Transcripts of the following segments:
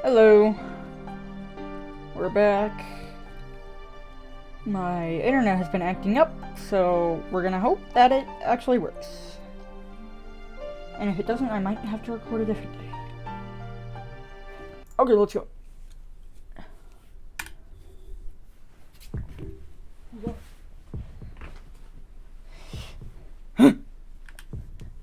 Hello. We're back. My internet has been acting up, so we're gonna hope that it actually works. And if it doesn't, I might have to record a different day. Okay, let's go.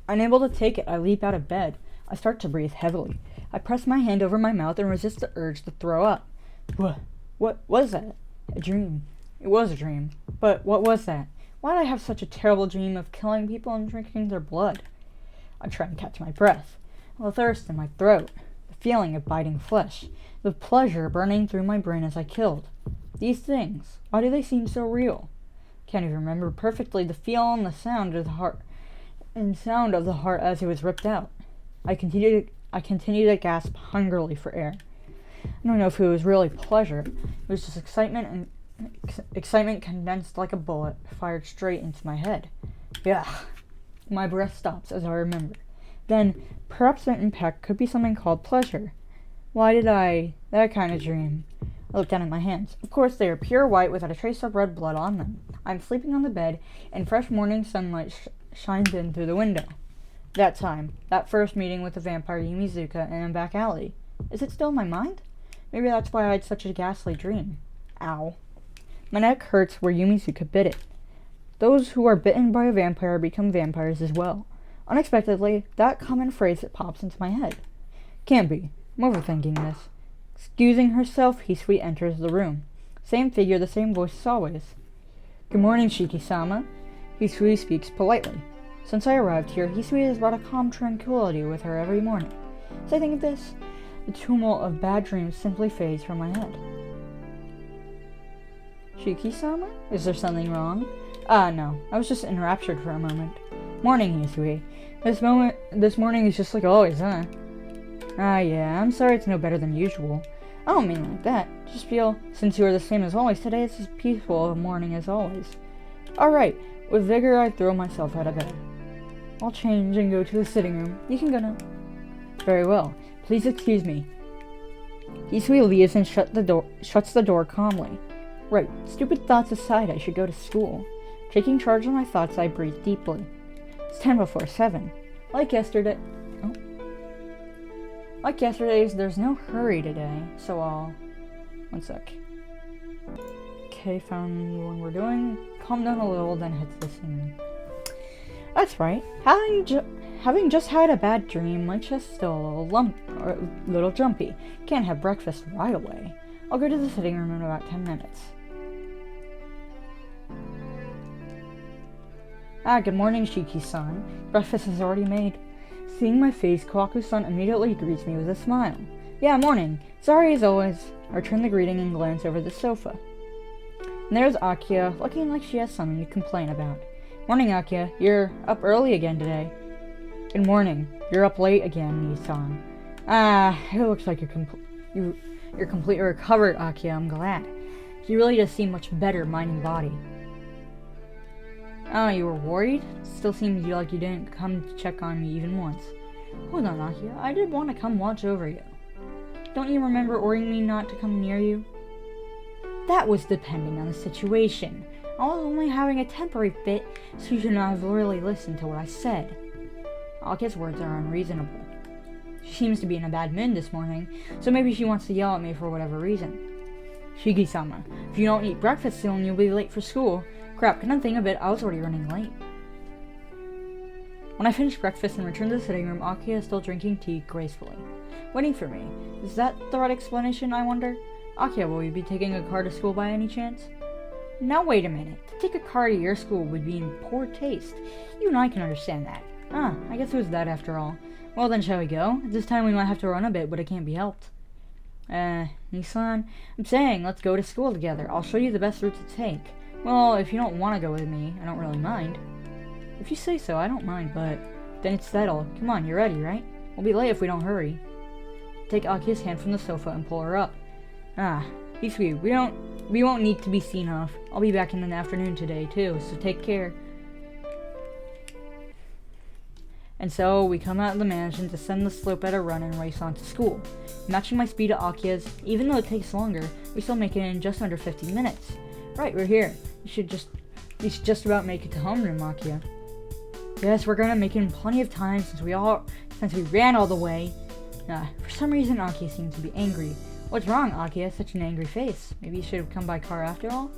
Unable to take it, I leap out of bed. I start to breathe heavily. I press my hand over my mouth and resist the urge to throw up. What was that? A dream. It was a dream. But what was that? Why did I have such a terrible dream of killing people and drinking their blood? I try and catch my breath. The thirst in my throat. The feeling of biting flesh. The pleasure burning through my brain as I killed. These things, why do they seem so real? Can't even remember perfectly the feel and the sound of the heart as it was ripped out. I continued to gasp hungrily for air. I don't know if it was really pleasure. It was just excitement condensed like a bullet fired straight into my head. Yeah. My breath stops as I remember. Then, perhaps the impact could be something called pleasure. Why did that kind of dream? I looked down at my hands. Of course, they are pure white without a trace of red blood on them. I'm sleeping on the bed, and fresh morning sunlight shines in through the window. That time, that first meeting with the vampire Yumizuka in a back alley. Is it still in my mind? Maybe that's why I had such a ghastly dream. Ow. My neck hurts where Yumizuka bit it. Those who are bitten by a vampire become vampires as well. Unexpectedly, that common phrase that pops into my head. Can't be. I'm overthinking this. Excusing herself, Hisui enters the room. Same figure, the same voice as always. Good morning, Shiki-sama. Hisui speaks politely. Since I arrived here, Hisui has brought a calm tranquility with her every morning. As I think of this, the tumult of bad dreams simply fades from my head. Shiki-sama? Is there something wrong? No. I was just enraptured for a moment. Morning, Hisui. This morning is just like always, huh? Yeah, I'm sorry it's no better than usual. I don't mean like that. Just feel, since you are the same as always, today it's as peaceful a morning as always. Alright, with vigor I throw myself out of bed. I'll change and go to the sitting room. You can go now. Very well. Please excuse me. Hisui leaves and shuts the door calmly. Right, stupid thoughts aside, I should go to school. Taking charge of my thoughts, I breathe deeply. It's 7:10. Like yesterday's, there's no hurry today, so one sec. Okay, found what we're doing. Calm down a little, then head to the scene. That's right. Having just had a bad dream, my chest's still a little jumpy. Can't have breakfast right away. I'll go to the sitting room in about 10 minutes. Good morning, Shiki-san. Breakfast is already made. Seeing my face, Kawaku-san immediately greets me with a smile. Yeah, morning. Sorry as always. I return the greeting and glance over the sofa. And there's Akiha, looking like she has something to complain about. Morning, Akiha. You're up early again today. Good morning. You're up late again, Nisan. It looks like you're completely recovered, Akiha. I'm glad. You really does seem much better, mind and body. You were worried? Still seems like you didn't come to check on me even once. Hold on, Akiha. I did want to come watch over you. Don't you remember ordering me not to come near you? That was depending on the situation. I was only having a temporary fit, so you should not have really listened to what I said. Akiha's words are unreasonable. She seems to be in a bad mood this morning, so maybe she wants to yell at me for whatever reason. Shiki-sama, if you don't eat breakfast soon, you'll be late for school. Crap, couldn't think of it, I was already running late. When I finished breakfast and returned to the sitting room, Akiha is still drinking tea gracefully. Waiting for me. Is that the right explanation, I wonder? Akiha, will you be taking a car to school by any chance? Now wait a minute. To take a car to your school would be in poor taste. You and I can understand that. I guess it was that after all. Well then, shall we go? At this time we might have to run a bit, but it can't be helped. Nisan, I'm saying let's go to school together. I'll show you the best route to take. Well, if you don't want to go with me, I don't really mind. If you say so, I don't mind, but then it's settled. Come on, you're ready, right? We'll be late if we don't hurry. Take Akiha's hand from the sofa and pull her up. Hisui, we won't need to be seen off. I'll be back in the afternoon today, too, so take care. And so we come out of the mansion, descend the slope at a run, and race on to school. Matching my speed to Akia's, even though it takes longer, we still make it in just under 50 minutes. Right, we're here. You should just about make it to homeroom, Akiha. Yes, we're gonna make it in plenty of time since we ran all the way. For some reason, Akiha seems to be angry. What's wrong, Akiha? Such an angry face. Maybe you should have come by car after all?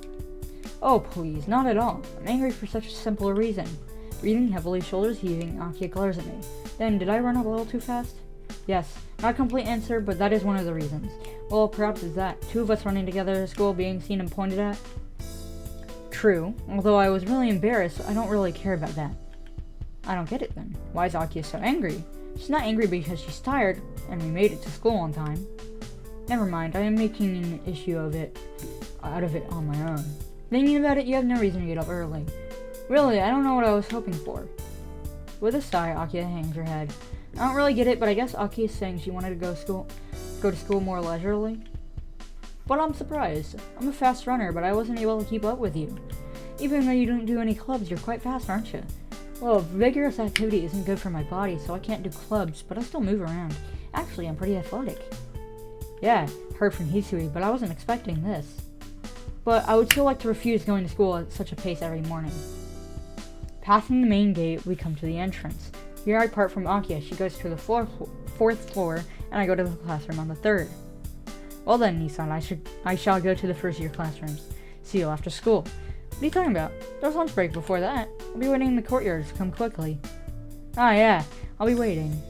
Oh, please, not at all. I'm angry for such a simple reason. Breathing heavily, shoulders heaving, Akiha glares at me. Then, did I run up a little too fast? Yes, not a complete answer, but that is one of the reasons. Well, perhaps it's that. Two of us running together to school, being seen and pointed at. True, although I was really embarrassed, I don't really care about that. I don't get it then. Why is Akiha so angry? She's not angry because she's tired, and we made it to school on time. Never mind, I am making an issue out of it on my own. Thinking about it, you have no reason to get up early. Really, I don't know what I was hoping for. With a sigh, Akiha hangs her head. I don't really get it, but I guess Akiha is saying she wanted to go to school more leisurely. But I'm surprised. I'm a fast runner, but I wasn't able to keep up with you. Even though you don't do any clubs, you're quite fast, aren't you? Well, vigorous activity isn't good for my body, so I can't do clubs, but I still move around. Actually, I'm pretty athletic. Yeah, heard from Hisui, but I wasn't expecting this. But I would still like to refuse going to school at such a pace every morning. Passing the main gate, we come to the entrance. Here I part from Akiha. She goes to the fourth floor, and I go to the classroom on the third. Well then, Nissan, I shall go to the first year classrooms. See you after school. What are you talking about? There's lunch break before that. I'll be waiting in the courtyard, so come quickly. Ah yeah, I'll be waiting.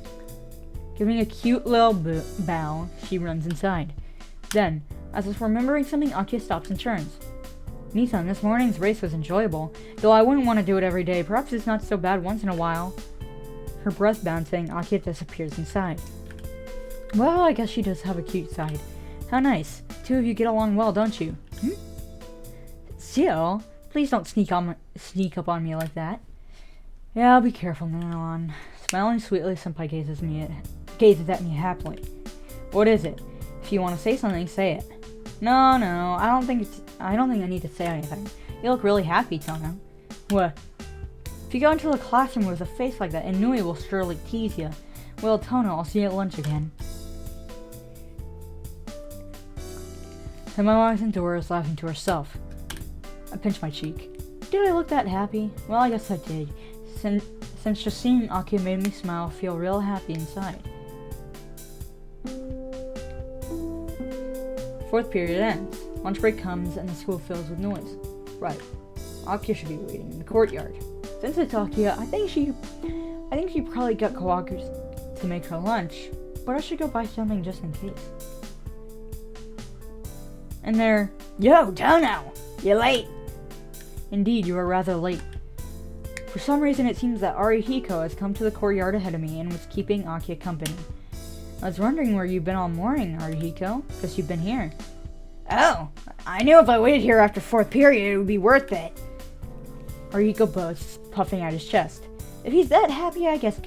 Giving a cute little bow, she runs inside. Then, as if remembering something, Akiha stops and turns. Nissan, this morning's race was enjoyable, though I wouldn't want to do it every day. Perhaps it's not so bad once in a while. Her breath bouncing, Akiha disappears inside. Well, I guess she does have a cute side. How nice. Two of you get along well, don't you? Still, please don't sneak up on me like that. Yeah, I'll be careful now on. Smiling sweetly, Senpai gazes at me happily. What is it? If you want to say something, say it. No, I don't think I need to say anything. You look really happy, Tono. What? If you go into the classroom with a face like that, Inui will surely tease you. Well, Tono, I'll see you at lunch again. Senpai walks indoors, laughing to herself. I pinch my cheek. Did I look that happy? Well, I guess I did. Since just seeing Akiha made me smile, feel real happy inside. Fourth period ends. Lunch break comes and the school fills with noise. Right. Akiha should be waiting in the courtyard. Since it's Akiha, I think she probably got Kawaku to make her lunch, but I should go buy something just in case. And there, yo, Tono! You're late! Indeed, you are rather late. For some reason, it seems that Arihiko has come to the courtyard ahead of me and was keeping Akiha company. I was wondering where you've been all morning, Arihiko, because you've been here. Oh, I knew if I waited here after fourth period, it would be worth it. Arihiko boasts, puffing out his chest. If he's that happy, I guess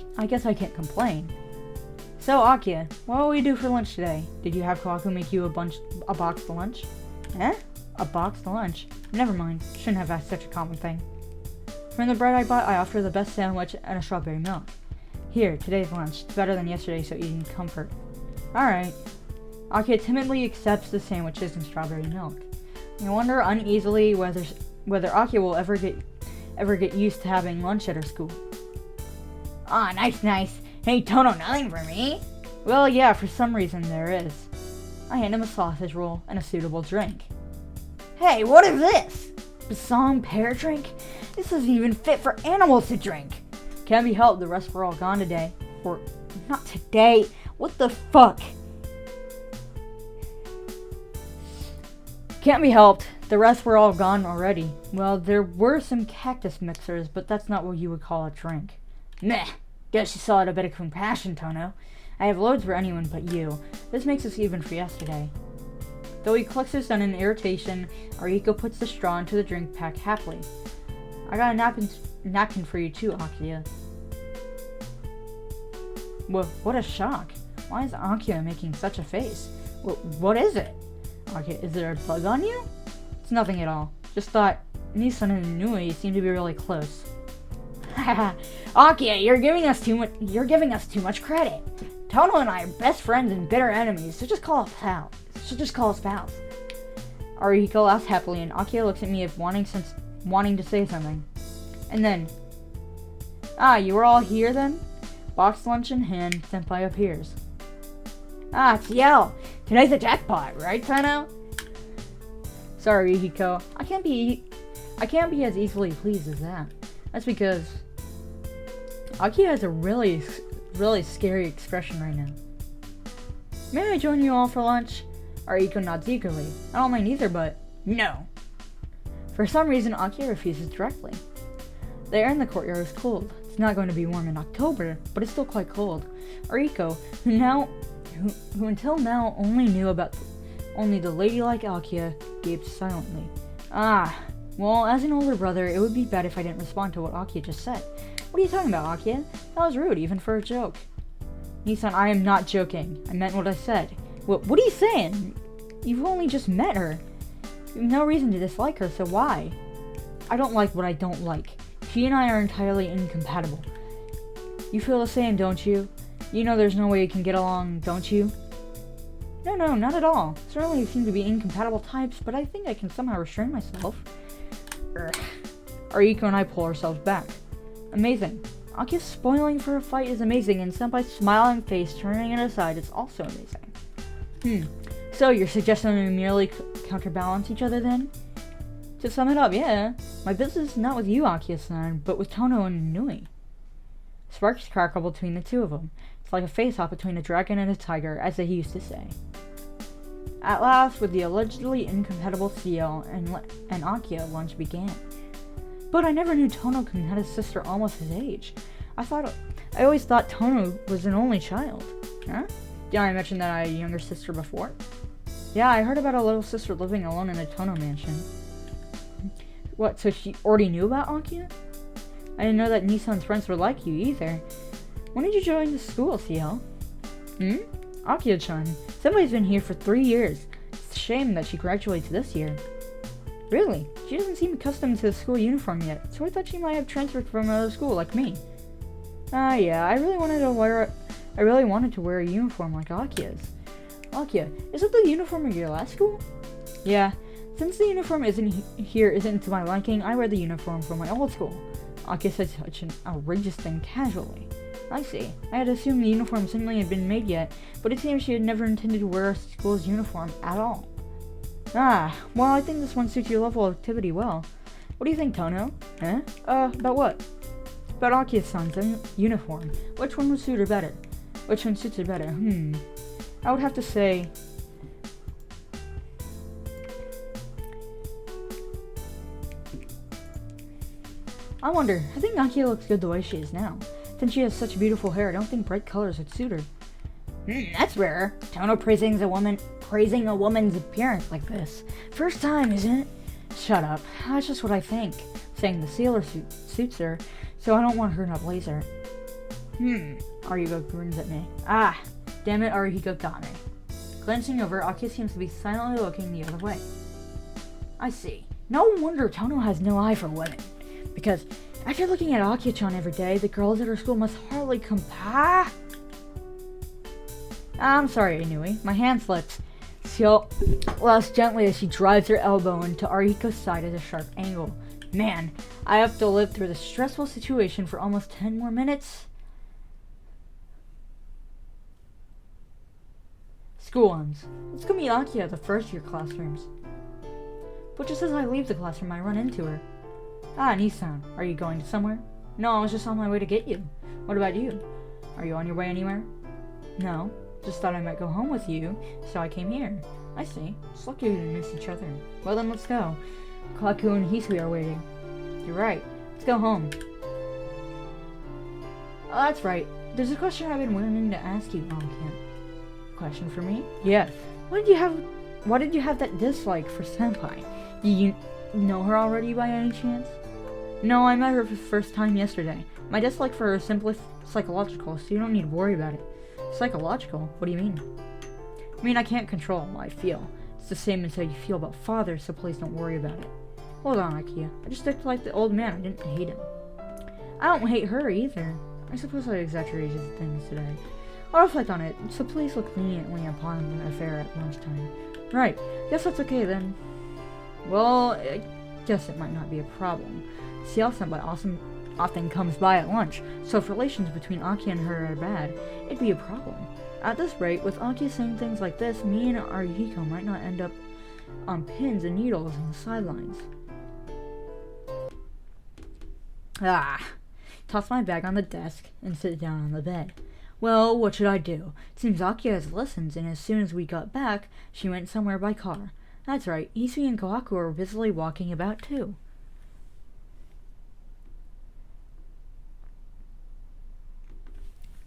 I can't complain. So, Akiha, what will we do for lunch today? Did you have Kawaku make you a boxed lunch? Eh? A boxed lunch? Never mind. Shouldn't have asked such a common thing. From the bread I bought, I offer the best sandwich and a strawberry milk. Here, today's lunch. It's better than yesterday, so eat in comfort. Alright. Akiha timidly accepts the sandwiches and strawberry milk. I wonder uneasily whether Akiha will ever get used to having lunch at her school. Ah, nice. Hey, Tono, nothing for me? Well, yeah, for some reason there is. I hand him a sausage roll and a suitable drink. Hey, what is this? Basong pear drink? This isn't even fit for animals to drink. Can't be helped, the rest were all gone today. Or, not today. What the fuck? Can't be helped. The rest were all gone already. Well, there were some cactus mixers, but that's not what you would call a drink. Meh. Guess you saw it a bit of compassion, Tono. I have loads for anyone but you. This makes us even for yesterday. Though he clutches on an irritation, Arihiko puts the straw into the drink pack happily. I got a napkin for you too, Akiha. What a shock. Why is Akiha making such a face? What is it? Akiha, is there a bug on you? It's nothing at all. Just thought Nissan and Inui seem to be really close. Akiha, you're giving us too much credit. Tono and I are best friends and bitter enemies, so just call us pals. Arihiko laughs happily, and Akiha looks at me as wanting to say something. And then, you were all here then? Box lunch in hand, Senpai appears. It's Yell. Tonight's a jackpot, right, Tono? Sorry, Arihiko. I can't be as easily pleased as that. That's because Akiha has a really scary expression right now. May I join you all for lunch? Arihiko nods eagerly. I don't mind either, but no. For some reason, Akiha refuses directly. The air in the courtyard is cold. It's not going to be warm in October, but it's still quite cold. Arihiko, who until now only knew about only the ladylike Akiha, gaped silently. Well, as an older brother, it would be bad if I didn't respond to what Akiha just said. What are you talking about, Akiha? That was rude, even for a joke. Nissan, I am not joking. I meant what I said. What are you saying? You've only just met her. You have no reason to dislike her, so why? I don't like what I don't like. She and I are entirely incompatible. You feel the same, don't you? You know there's no way you can get along, don't you? No, not at all. Certainly we seem to be incompatible types, but I think I can somehow restrain myself. Arihiko and I pull ourselves back. Amazing. Akiha's spoiling for a fight is amazing, and Senpai's smiling face turning it aside is also amazing. So you're suggesting we merely counterbalance each other then? To sum it up, yeah. My business is not with you, Akiha-san, but with Tono and Nui. Sparks crackle between the two of them. It's like a face-off between a dragon and a tiger, as they used to say. At last, with the allegedly incompatible CL and Akiha, lunch began. But I never knew Tono had a sister almost his age. I always thought Tono was an only child. Huh? Did I mention that I had a younger sister before? Yeah, I heard about a little sister living alone in a Tono mansion. What, so she already knew about Akiha? I didn't know that Nissan's friends were like you either. When did you join the school, CL? Akiha-chan. Senpai's been here for 3 years. It's a shame that she graduates this year. Really? She doesn't seem accustomed to the school uniform yet, so I thought she might have transferred from another school like me. Yeah, I really wanted to wear a uniform like Akiha's. Akiha, is it the uniform of your last school? Yeah. Since the uniform isn't to my liking, I wear the uniform from my old school. Akiha said such an outrageous thing casually. I see. I had assumed the uniform simply had been made yet, but it seems she had never intended to wear a school's uniform at all. Well, I think this one suits your level of activity well. What do you think, Tono? About what? About Akiha-san's uniform. Which one would suit her better? Which one suits her better? I would have to say... I wonder, I think Akiha looks good the way she is now. Since she has such beautiful hair, I don't think bright colors would suit her. That's rare. Tono praising a woman's appearance like this. First time, isn't it? Shut up. That's just what I think. Saying the sailor suit suits her, so I don't want her in a blazer. Arihiko grins at me. Damn it, Arihiko got me. Glancing over, Akiha seems to be silently looking the other way. I see. No wonder Tono has no eye for women. Because after looking at Akiha-chan every day, the girls at her school must hardly I'm sorry, Inui. My hand slips. She'll laughs gently as she drives her elbow into Arihiko's side at a sharp angle. Man, I have to live through this stressful situation for almost 10 more minutes. School ends. Let's go meet Akiha at the first year classrooms. But just as I leave the classroom, I run into her. Nissan, are you going somewhere? No, I was just on my way to get you. What about you? Are you on your way anywhere? No, just thought I might go home with you, so I came here. I see. It's lucky we didn't miss each other. Well then, let's go. Kaku and Hisui are waiting. You're right. Let's go home. Oh, that's right. There's a question I've been wanting to ask you, Akiha. Question for me? Yes. Why did you have that dislike for Senpai? Do you know her already by any chance? No, I met her for the first time yesterday. My dislike for her is simply psychological, so you don't need to worry about it. Psychological? What do you mean? I mean, I can't control how I feel. It's the same as how you feel about father, so please don't worry about it. Hold on, Akiha. I just acted like the old man. I didn't hate him. I don't hate her either. I suppose I exaggerated things today. I'll reflect on it, so please look leniently upon the affair at lunchtime. Right, guess that's okay then. Well, I guess it might not be a problem. Ciel-senpai often comes by at lunch, so if relations between Aki and her are bad, it'd be a problem. At this rate, with Aki saying things like this, me and Arihiko might not end up on pins and needles on the sidelines. Toss my bag on the desk and sit down on the bed. Well, what should I do? It seems Akiha has lessons, and as soon as we got back, she went somewhere by car. That's right, Isui and Kohaku are busily walking about too.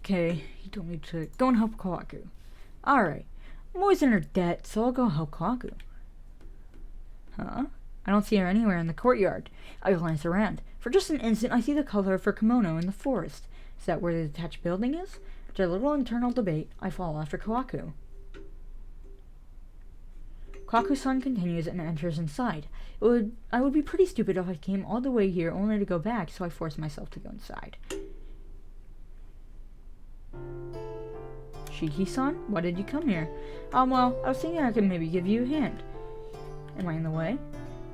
Okay, you told me to go and help Kohaku. Alright, I'm always in her debt, so I'll go help Kohaku. Huh? I don't see her anywhere in the courtyard. I glance around. For just an instant, I see the color of her kimono in the forest. Is that where the detached building is? After a little internal debate, I follow after Kohaku. Kohaku-san continues and enters inside. I would be pretty stupid if I came all the way here only to go back, so I force myself to go inside. Shiki-san, why did you come here? Well, I was thinking I could maybe give you a hand. Am I in the way?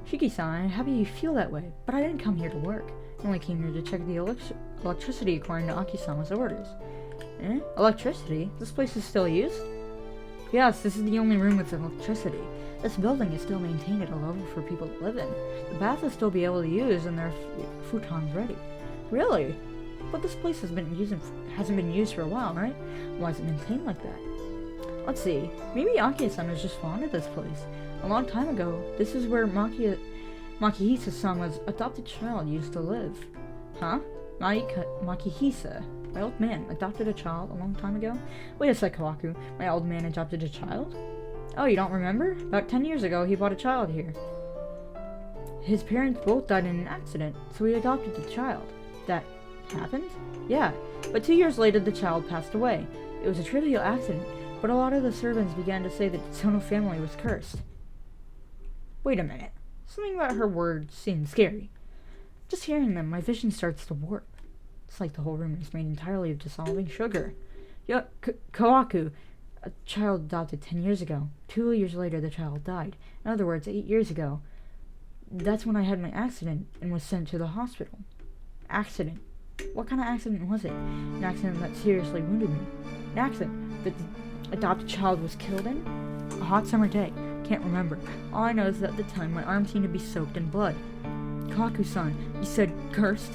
Shiki-san, I'm happy you feel that way, but I didn't come here to work. I only came here to check the electricity according to Aki-sama's orders. Eh? Electricity? This place is still used? Yes, this is the only room with electricity. This building is still maintained at a level for people to live in. The bath will still be able to use and there are futons ready. Really? But this place hasn't been used for a while, right? Why is it maintained like that? Let's see. Maybe Aki-san is just fond of this place. A long time ago, this is where Makihisa-sama's adopted child used to live. Huh? Makihisa, my old man, adopted a child a long time ago? Wait a sec, Kohaku. My old man adopted a child? Oh, you don't remember? About 10 years ago, he bought a child here. His parents both died in an accident, so he adopted the child. That happened? Yeah, but 2 years later, the child passed away. It was a trivial accident, but a lot of the servants began to say that the Tono family was cursed. Wait a minute. Something about her words seemed scary. Just hearing them, my vision starts to warp. It's like the whole room is made entirely of dissolving sugar. Kohaku, a child adopted 10 years ago. 2 years later, the child died. In other words, 8 years ago. That's when I had my accident and was sent to the hospital. Accident. What kind of accident was it? An accident that seriously wounded me. An accident that the adopted child was killed in? A hot summer day. Can't remember. All I know is that at the time my arm seemed to be soaked in blood. Kohaku-san, you said cursed?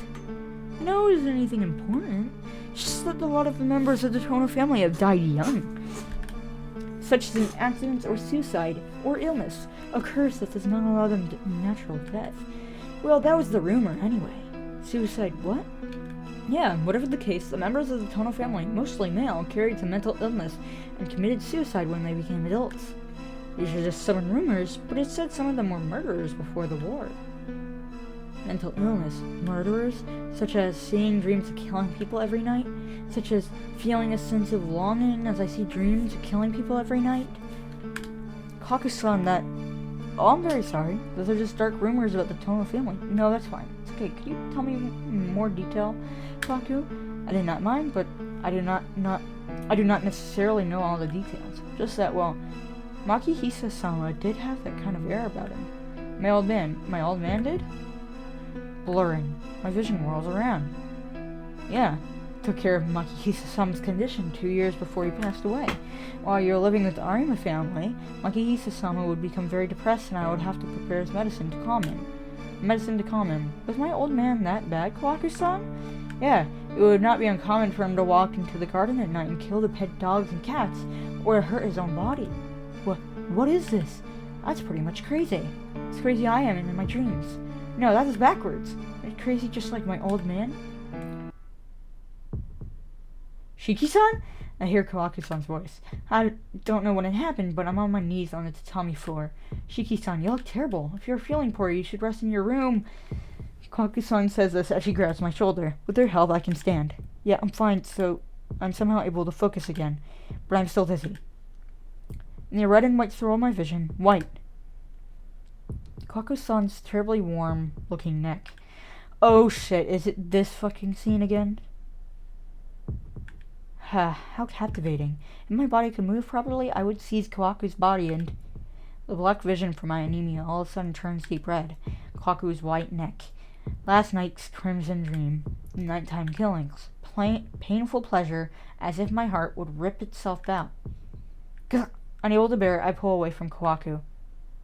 No, it isn't anything important. It's just that a lot of the members of the Tono family have died young. Such as an accident or suicide or illness. A curse that does not allow them natural death. Well, that was the rumor anyway. Suicide what? Yeah, whatever the case, the members of the Tono family, mostly male, carried some mental illness and committed suicide when they became adults. These are just some rumors, but it said some of them were murderers before the war. Mental illness, murderers, such as seeing dreams of killing people every night, such as feeling a sense of longing as I see dreams of killing people every night. Kohaku-san, that... Oh, I'm very sorry. Those are just dark rumors about the Tono family. No, that's fine. It's okay. Could you tell me in more detail, Kohaku? I did not mind, but I do not necessarily know all the details. Just that, well, Makihisa-sama did have that kind of air about him. My old man did? Blurring. My vision whirls around. Yeah, took care of Makihisa-sama's condition 2 years before he passed away. While you were living with the Arima family, Makihisa-sama would become very depressed and I would have to prepare his medicine to calm him. Was my old man that bad, Kohaku-san? Yeah, it would not be uncommon for him to walk into the garden at night and kill the pet dogs and cats, or hurt his own body. What is this? That's pretty much crazy. It's crazy I am in my dreams. No, that is backwards. Are crazy just like my old man? Shiki-san? I hear Kohaku-san's voice. I don't know when it happened, but I'm on my knees on the tatami floor. Shiki-san, you look terrible. If you're feeling poor, you should rest in your room. Kohaku-san says this as she grabs my shoulder. With her help, I can stand. Yeah, I'm fine, so I'm somehow able to focus again. But I'm still dizzy. And the red and white throw my vision. White. Kohaku-san's terribly warm-looking neck. Oh shit, is it this fucking scene again? How captivating. If my body could move properly, I would seize Kawaku's body and... The black vision from my anemia all of a sudden turns deep red. Kawaku's white neck. Last night's crimson dream. Nighttime killings. Painful pleasure, as if my heart would rip itself out. Gah! Unable to bear it, I pull away from Kawaku.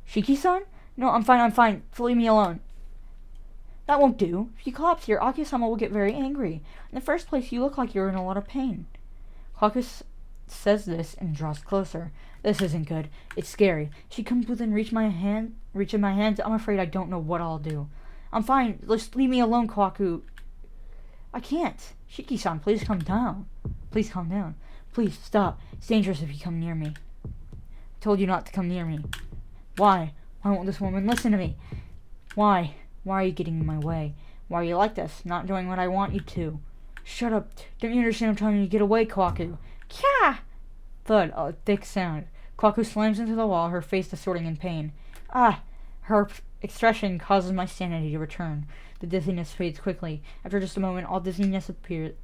Shiki-san? No, I'm fine. Leave me alone. That won't do. If you collapse here, Akiha-sama will get very angry. In the first place, you look like you're in a lot of pain. Kawaku says this and draws closer. This isn't good. It's scary. She comes within reach of my hands. I'm afraid I don't know what I'll do. I'm fine. Just leave me alone, Kawaku. I can't. Shiki-san, please calm down. Please stop. It's dangerous if you come near me. I told you not to come near me. Why? Why won't this woman listen to me? Why? Why are you getting in my way? Why are you like this? Not doing what I want you to. Shut up. Don't you understand I'm trying to get away, Kawaku? Kya! Thud, a thick sound. Kawaku slams into the wall, her face distorting in pain. Her expression causes my sanity to return. The dizziness fades quickly. After just a moment, all dizziness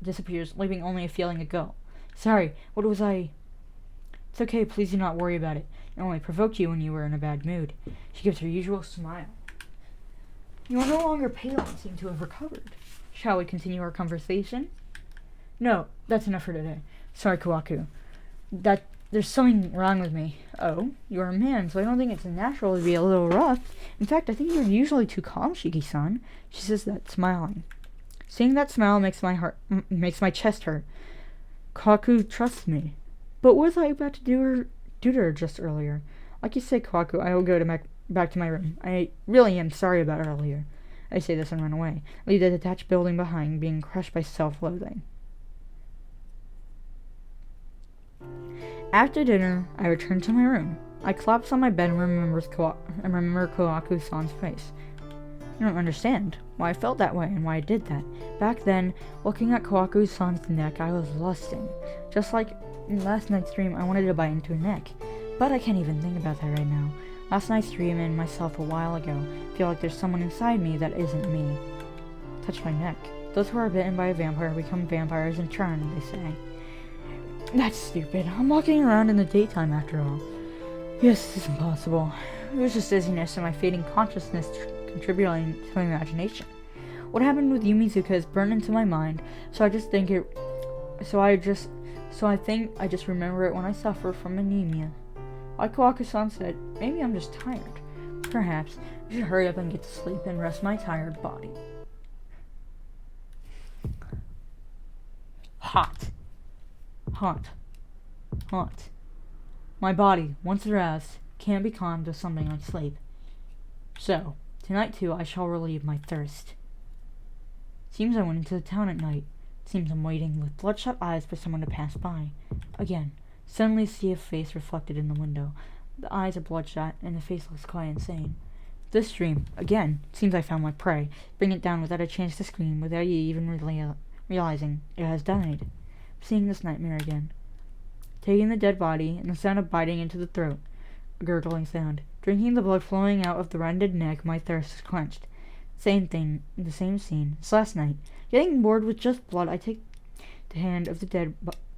disappears, leaving only a feeling of guilt. Sorry, what was I... It's okay, please do not worry about it. It only provoked you when you were in a bad mood. She gives her usual smile. You are no longer pale and seem to have recovered. Shall we continue our conversation? No, that's enough for today. Sorry, Kawaku. There's something wrong with me. Oh, you're a man, so I don't think it's natural to be a little rough. In fact, I think you're usually too calm, Shiki-san. She says that, smiling. Seeing that smile makes my chest hurt. Kawaku trusts me. But what was I about to do to her just earlier? Like you say, Kawaku, I will go back to my room. I really am sorry about earlier. I say this and run away. Leave the detached building behind, being crushed by self-loathing. After dinner, I return to my room. I collapse on my bed and remember Kawaku-san's face. I don't understand why I felt that way and why I did that. Back then, looking at Kawaku-san's neck, I was lusting. Just like in last night's dream, I wanted to bite into her neck. But I can't even think about that right now. Last night's dream and myself a while ago feel like there's someone inside me that isn't me. Touch my neck. Those who are bitten by a vampire become vampires in turn, they say. That's stupid. I'm walking around in the daytime after all. Yes, this is impossible. It was just dizziness and my fading consciousness contributing to my imagination. What happened with Yumizuka is burned into my mind, so I think I just remember it when I suffer from anemia. Like Kawaku-san said, maybe I'm just tired. Perhaps I should hurry up and get to sleep and rest my tired body. Hot. My body, once aroused, can't be calmed with something like sleep. So, tonight too, I shall relieve my thirst. Seems I went into the town at night. Seems I'm waiting with bloodshot eyes for someone to pass by. Again, suddenly see a face reflected in the window. The eyes are bloodshot, and the face looks quite insane. This dream, again, seems I found my prey. Bring it down without a chance to scream, without you even realizing it has died. Seeing this nightmare again. Taking the dead body, and the sound of biting into the throat. A gurgling sound. Drinking the blood flowing out of the rended neck, my thirst is quenched. Same thing, the same scene. It's last night. Getting bored with just blood, I take the hand of the dead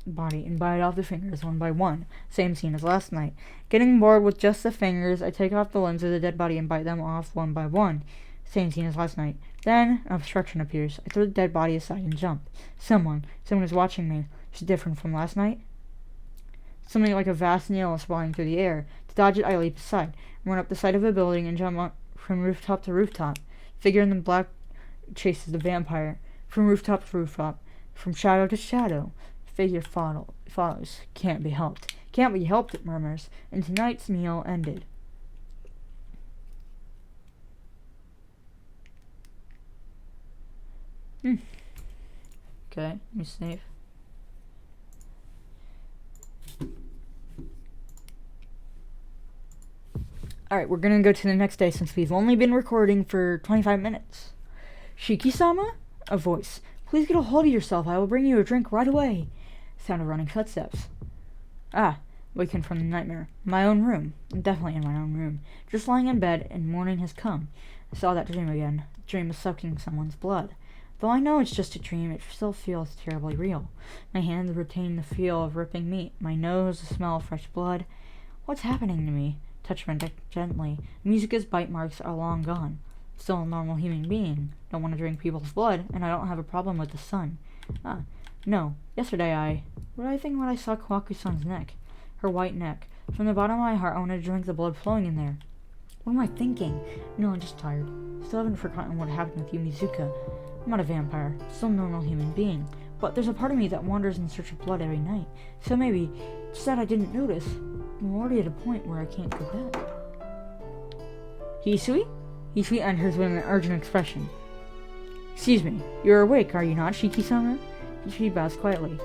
body and bite off the fingers one by one. Same scene as last night. Getting bored with just the fingers, I take off the limbs of the dead body and bite them off one by one. Same scene as last night. Then, an obstruction appears. I throw the dead body aside and jump. Someone is watching me. It's different from last night. Something like a vast nail is flying through the air. To dodge it, I leap aside, run up the side of a building, and jump from rooftop to rooftop. Figure in the black chases the vampire. From rooftop to rooftop. From shadow to shadow. Figure follows. Can't be helped. Can't be helped, it murmurs. And tonight's meal ended. Okay, let me save. Alright, we're gonna go to the next day since we've only been recording for 25 minutes. Shiki-sama? A voice. Please get a hold of yourself. I will bring you a drink right away. Sound of running footsteps. Wakened from the nightmare. My own room. Definitely in my own room. Just lying in bed, and morning has come. I saw that dream again. The dream of sucking someone's blood. Though I know it's just a dream, it still feels terribly real. My hands retain the feel of ripping meat. My nose, the smell of fresh blood. What's happening to me? Touch my neck gently. Musica's bite marks are long gone. Still a normal human being. Don't want to drink people's blood, and I don't have a problem with the sun. No. Yesterday what did I think when I saw Kawaku-san's neck? Her white neck. From the bottom of my heart, I wanted to drink the blood flowing in there. What am I thinking? No, I'm just tired. Still haven't forgotten what happened with you, Mizuka. I'm not a vampire. Still a normal human being. But there's a part of me that wanders in search of blood every night. So maybe, it's that I didn't notice. I'm already at a point where I can't go back. Hisui? Hisui enters with an urgent expression. Excuse me, you're awake, are you not, Shiki-sama? Hisui bows quietly.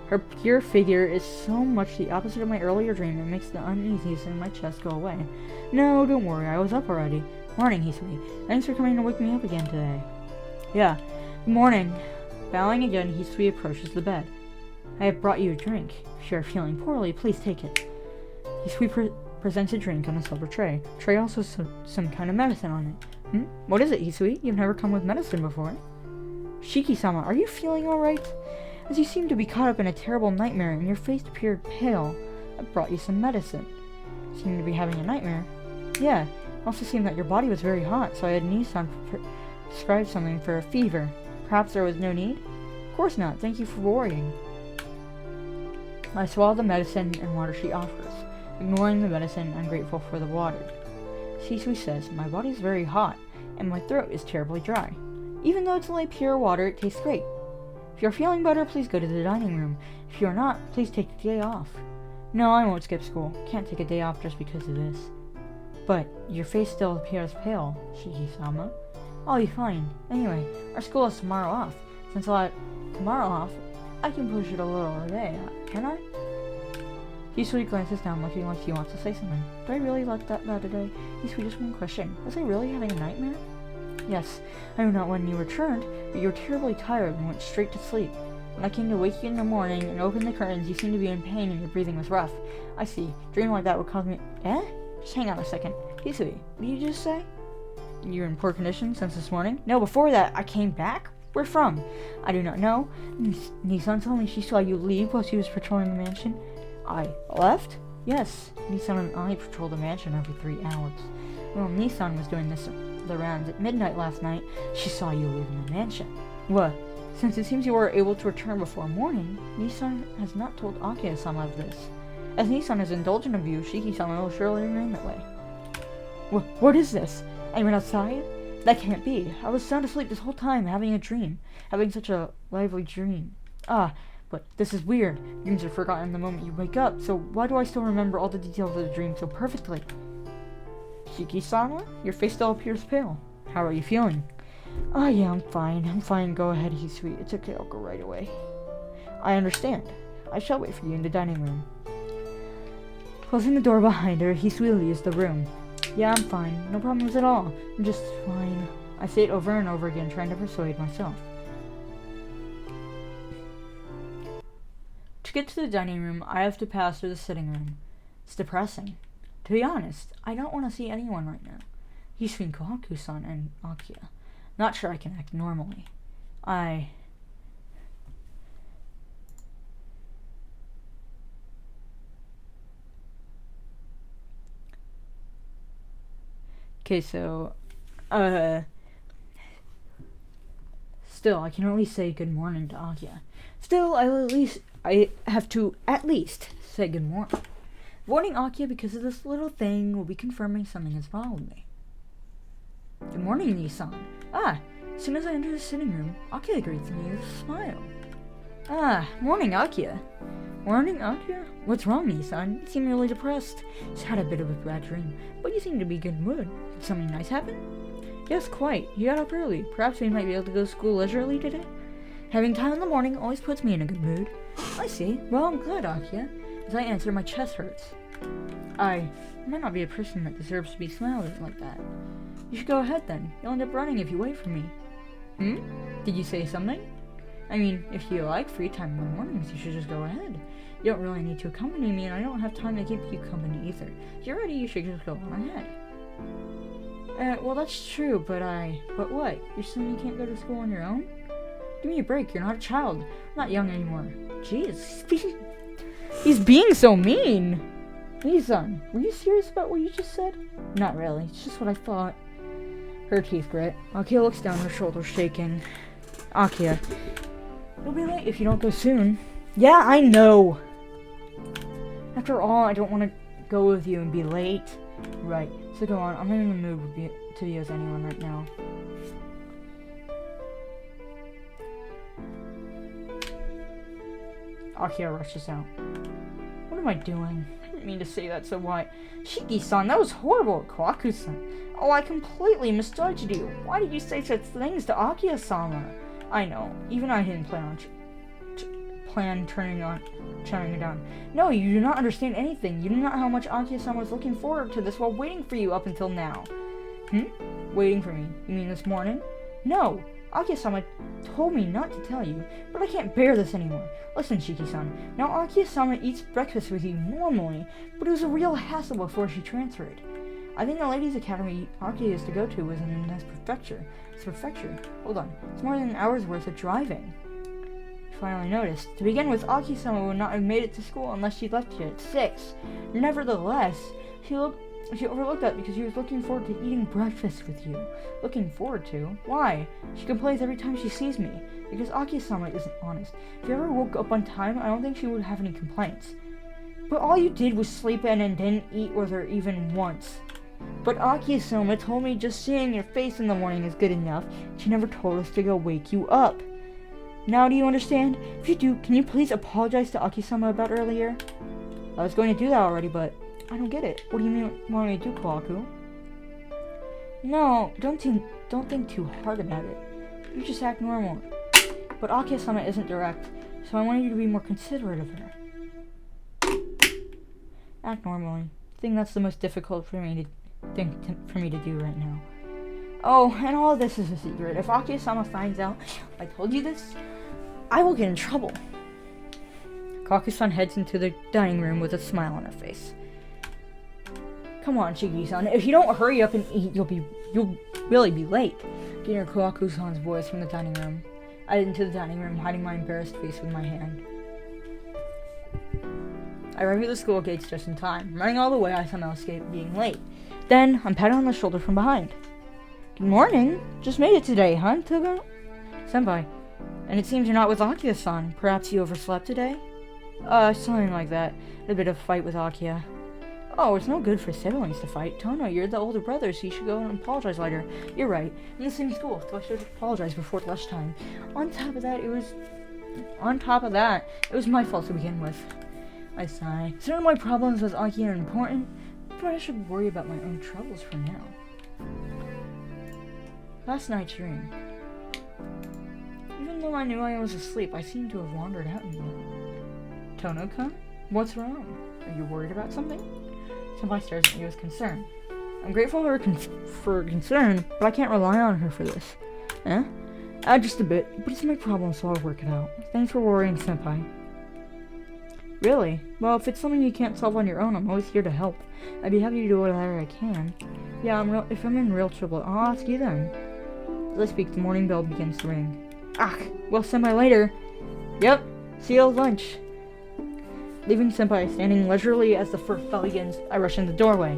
Her pure figure is so much the opposite of my earlier dream, it makes the uneasiness in my chest go away. No, don't worry, I was up already. Morning, Hisui. Thanks for coming to wake me up again today. Yeah, good morning. Bowing again, Hisui approaches the bed. I have brought you a drink. If you are feeling poorly, please take it. Hisui presents a drink on a silver tray. Tray also some kind of medicine on it. What is it, Hisui? You've never come with medicine before. Shiki-sama, are you feeling alright? As you seem to be caught up in a terrible nightmare and your face appeared pale, I brought you some medicine. You seem to be having a nightmare. Yeah, it also seemed that your body was very hot, so I had Nissan prescribe something for a fever. Perhaps there was no need? Of course not, thank you for worrying. I swallow the medicine and water she offers. Ignoring the medicine, I'm grateful for the water. Hisui says, my body is very hot, and my throat is terribly dry. Even though it's only pure water, it tastes great. If you're feeling better, please go to the dining room. If you're not, please take the day off. No, I won't skip school. Can't take a day off just because of this. But your face still appears pale, Shiki-sama. I'll be fine. Anyway, our school is tomorrow off. Since I'll have tomorrow off, I can push it a little today, can I? Hisui glances down looking like he wants to say something. Did I really let that bad today? Hisui, just one question. Was I really having a nightmare? Yes, I know not when you returned, but you were terribly tired and went straight to sleep. When I came to wake you in the morning and opened the curtains, you seemed to be in pain and your breathing was rough. I see. Dream like that would cause me— Just hang on a second. Hisui, what did you just say? You're in poor condition since this morning? No, before that, I came back? Where from? I do not know. Nissan told me she saw you leave while she was patrolling the mansion. I left? Yes. Nissan and I patrolled the mansion every 3 hours. Well, Nissan was doing the rounds at midnight last night. She saw you leave in the mansion. What? Since it seems you were able to return before morning, Nissan has not told Akiha-sama of this. As Nissan is indulgent of you, Shiki-sama will surely remain that way. What is this? I went outside? That can't be. I was sound asleep this whole time, having a dream. Having such a lively dream. But this is weird. Dreams are forgotten the moment you wake up, so why do I still remember all the details of the dream so perfectly? Shiki-sama? Your face still appears pale. How are you feeling? Yeah, I'm fine. Go ahead, Hisui. It's okay, I'll go right away. I understand. I shall wait for you in the dining room. Closing the door behind her, Hisui leaves the room. Yeah, I'm fine. No problems at all. I'm just fine. I say it over and over again, trying to persuade myself. To get to the dining room, I have to pass through the sitting room. It's depressing. To be honest, I don't want to see anyone right now. Hisui, Kawaku-san, and Akiha. Not sure I can act normally. Okay, so, still, I can only say good morning to Akiha. Still, I have to at least say good morning. Avoiding Akiha because of this little thing will be confirming something is wrong with me. Good morning, Nissan. As soon as I enter the sitting room, Akiha greets me with a smile. Morning, Akiha. Morning, Akiha? What's wrong, Nissan? You seem really depressed. Just had a bit of a bad dream, but you seem to be in good mood. Did something nice happen? Yes, quite. You got up early. Perhaps we might be able to go to school leisurely today? Having time in the morning always puts me in a good mood. I see. Well, I'm glad, Akiha. As I answer, my chest hurts. I might not be a person that deserves to be smiled at like that. You should go ahead then. You'll end up running if you wait for me. Did you say something? I mean, if you like free time in the mornings, you should just go ahead. You don't really need to accompany me, and I don't have time to keep you company either. If you're ready, you should just go on ahead. Well, that's true, but what? You're saying you can't go to school on your own? Give me a break, you're not a child. I'm not young anymore. Jeez, he's being so mean. Lee-san, were you serious about what you just said? Not really, it's just what I thought. Her teeth grit. Akiha looks down, her shoulders shaking. Akiha, you'll be late if you don't go soon. Yeah, I know. After all, I don't want to go with you and be late. Right, so go on. I'm not in the mood to be with anyone right now. Akiha rushes out. What am I doing? I didn't mean to say that, so why? Shiki-san, that was horrible. Kawaku-san. Oh, I completely misjudged you. Why did you say such things to Akiha-sama? I know. Even I didn't plan turning it down. No, you do not understand anything. You do not know how much Akiha-sama was looking forward to this while waiting for you up until now. Waiting for me? You mean this morning? No. Akiha-sama told me not to tell you, but I can't bear this anymore. Listen, Shiki-san. Now Akiha-sama eats breakfast with you normally, but it was a real hassle before she transferred. I think the ladies' academy Akiha used to go to was in this prefecture. Hold on. It's more than an hour's worth of driving. You finally noticed. To begin with, Akiha-sama would not have made it to school unless she left here at 6. Nevertheless, she overlooked that because she was looking forward to eating breakfast with you. Looking forward to? Why? She complains every time she sees me. Because Akiha-sama isn't honest. If you ever woke up on time, I don't think she would have any complaints. But all you did was sleep in and didn't eat with her even once. But Akiha-sama told me just seeing your face in the morning is good enough. She never told us to go wake you up. Now do you understand? If you do, can you please apologize to Akiha-sama about earlier? I was going to do that already, but I don't get it. What do you want me to do, Kawaku? No, don't think too hard about it. You just act normal. But Akiha-sama isn't direct, so I want you to be more considerate of her. Act normally. I think that's the most difficult for me to do right now. Oh, and all of this is a secret. If Akiha-sama finds out I told you this, I will get in trouble. Kawaku-san heads into the dining room with a smile on her face. Come on, Shiki-san. If you don't hurry up and eat, you'll really be late. Can hear Kawaku-san's voice from the dining room. I head into the dining room, hiding my embarrassed face with my hand. I arrive at the school gates just in time. Running all the way, I somehow escape being late. Then, I'm patted on the shoulder from behind. Good morning. Just made it today, huh, Toga? Senpai. And it seems you're not with Akiha-san. Perhaps you overslept today? Something like that. A bit of fight with Akiha. Oh, it's no good for siblings to fight. Tono, you're the older brother, so you should go and apologize later. You're right. I'm in the same school, so I should apologize before lunchtime. On top of that, it was my fault to begin with. I sigh. Certain my problems with Akiha are important, but I should worry about my own troubles for now. Last night's dream. Even though I knew I was asleep, I seemed to have wandered out in it. Tono-kun? What's wrong? Are you worried about something? Senpai stares at me with concern. I'm grateful for concern, but I can't rely on her for this. Just a bit, but it's my problem, so I'll work it out. Thanks for worrying, Senpai. Really? Well, if it's something you can't solve on your own, I'm always here to help. I'd be happy to do whatever I can. Yeah, if I'm in real trouble, I'll ask you then. As I speak, the morning bell begins to ring. Well, Senpai later. Yep, see you at lunch. Leaving Senpai standing leisurely as the first bell begins, I rush in the doorway.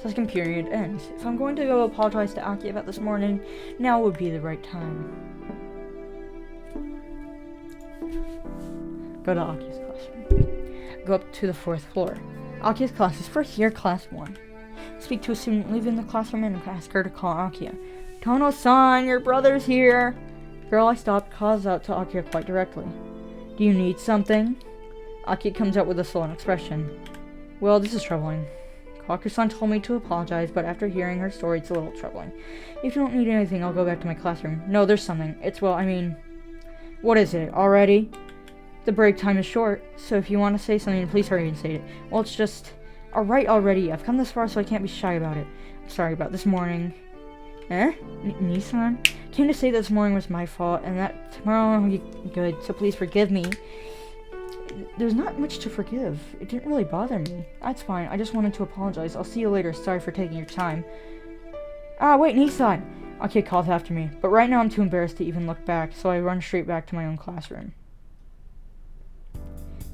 Second period ends. If I'm going to go apologize to Aki about this morning, now would be the right time. Go to Aki's classroom. Go up to the 4th floor. Aki's class is first year, class 1. Speak to a student leaving the classroom and ask her to call Akiha. Tono-san, your brother's here! The girl I stopped calls out to Akiha quite directly. Do you need something? Aki comes out with a sullen expression. Well, this is troubling. Kawaku-san told me to apologize, but after hearing her story, it's a little troubling. If you don't need anything, I'll go back to my classroom. No, there's something. What is it, already? The break time is short, so if you want to say something, please hurry and say it. Well, it's just... Alright already, I've come this far, so I can't be shy about it. I'm sorry about this morning. Nissan? came to say this morning was my fault, and that tomorrow will be good, so please forgive me. There's not much to forgive. It didn't really bother me. That's fine. I just wanted to apologize. I'll see you later. Sorry for taking your time. Ah, wait, Nissan! Akiha calls after me, but right now I'm too embarrassed to even look back, so I run straight back to my own classroom.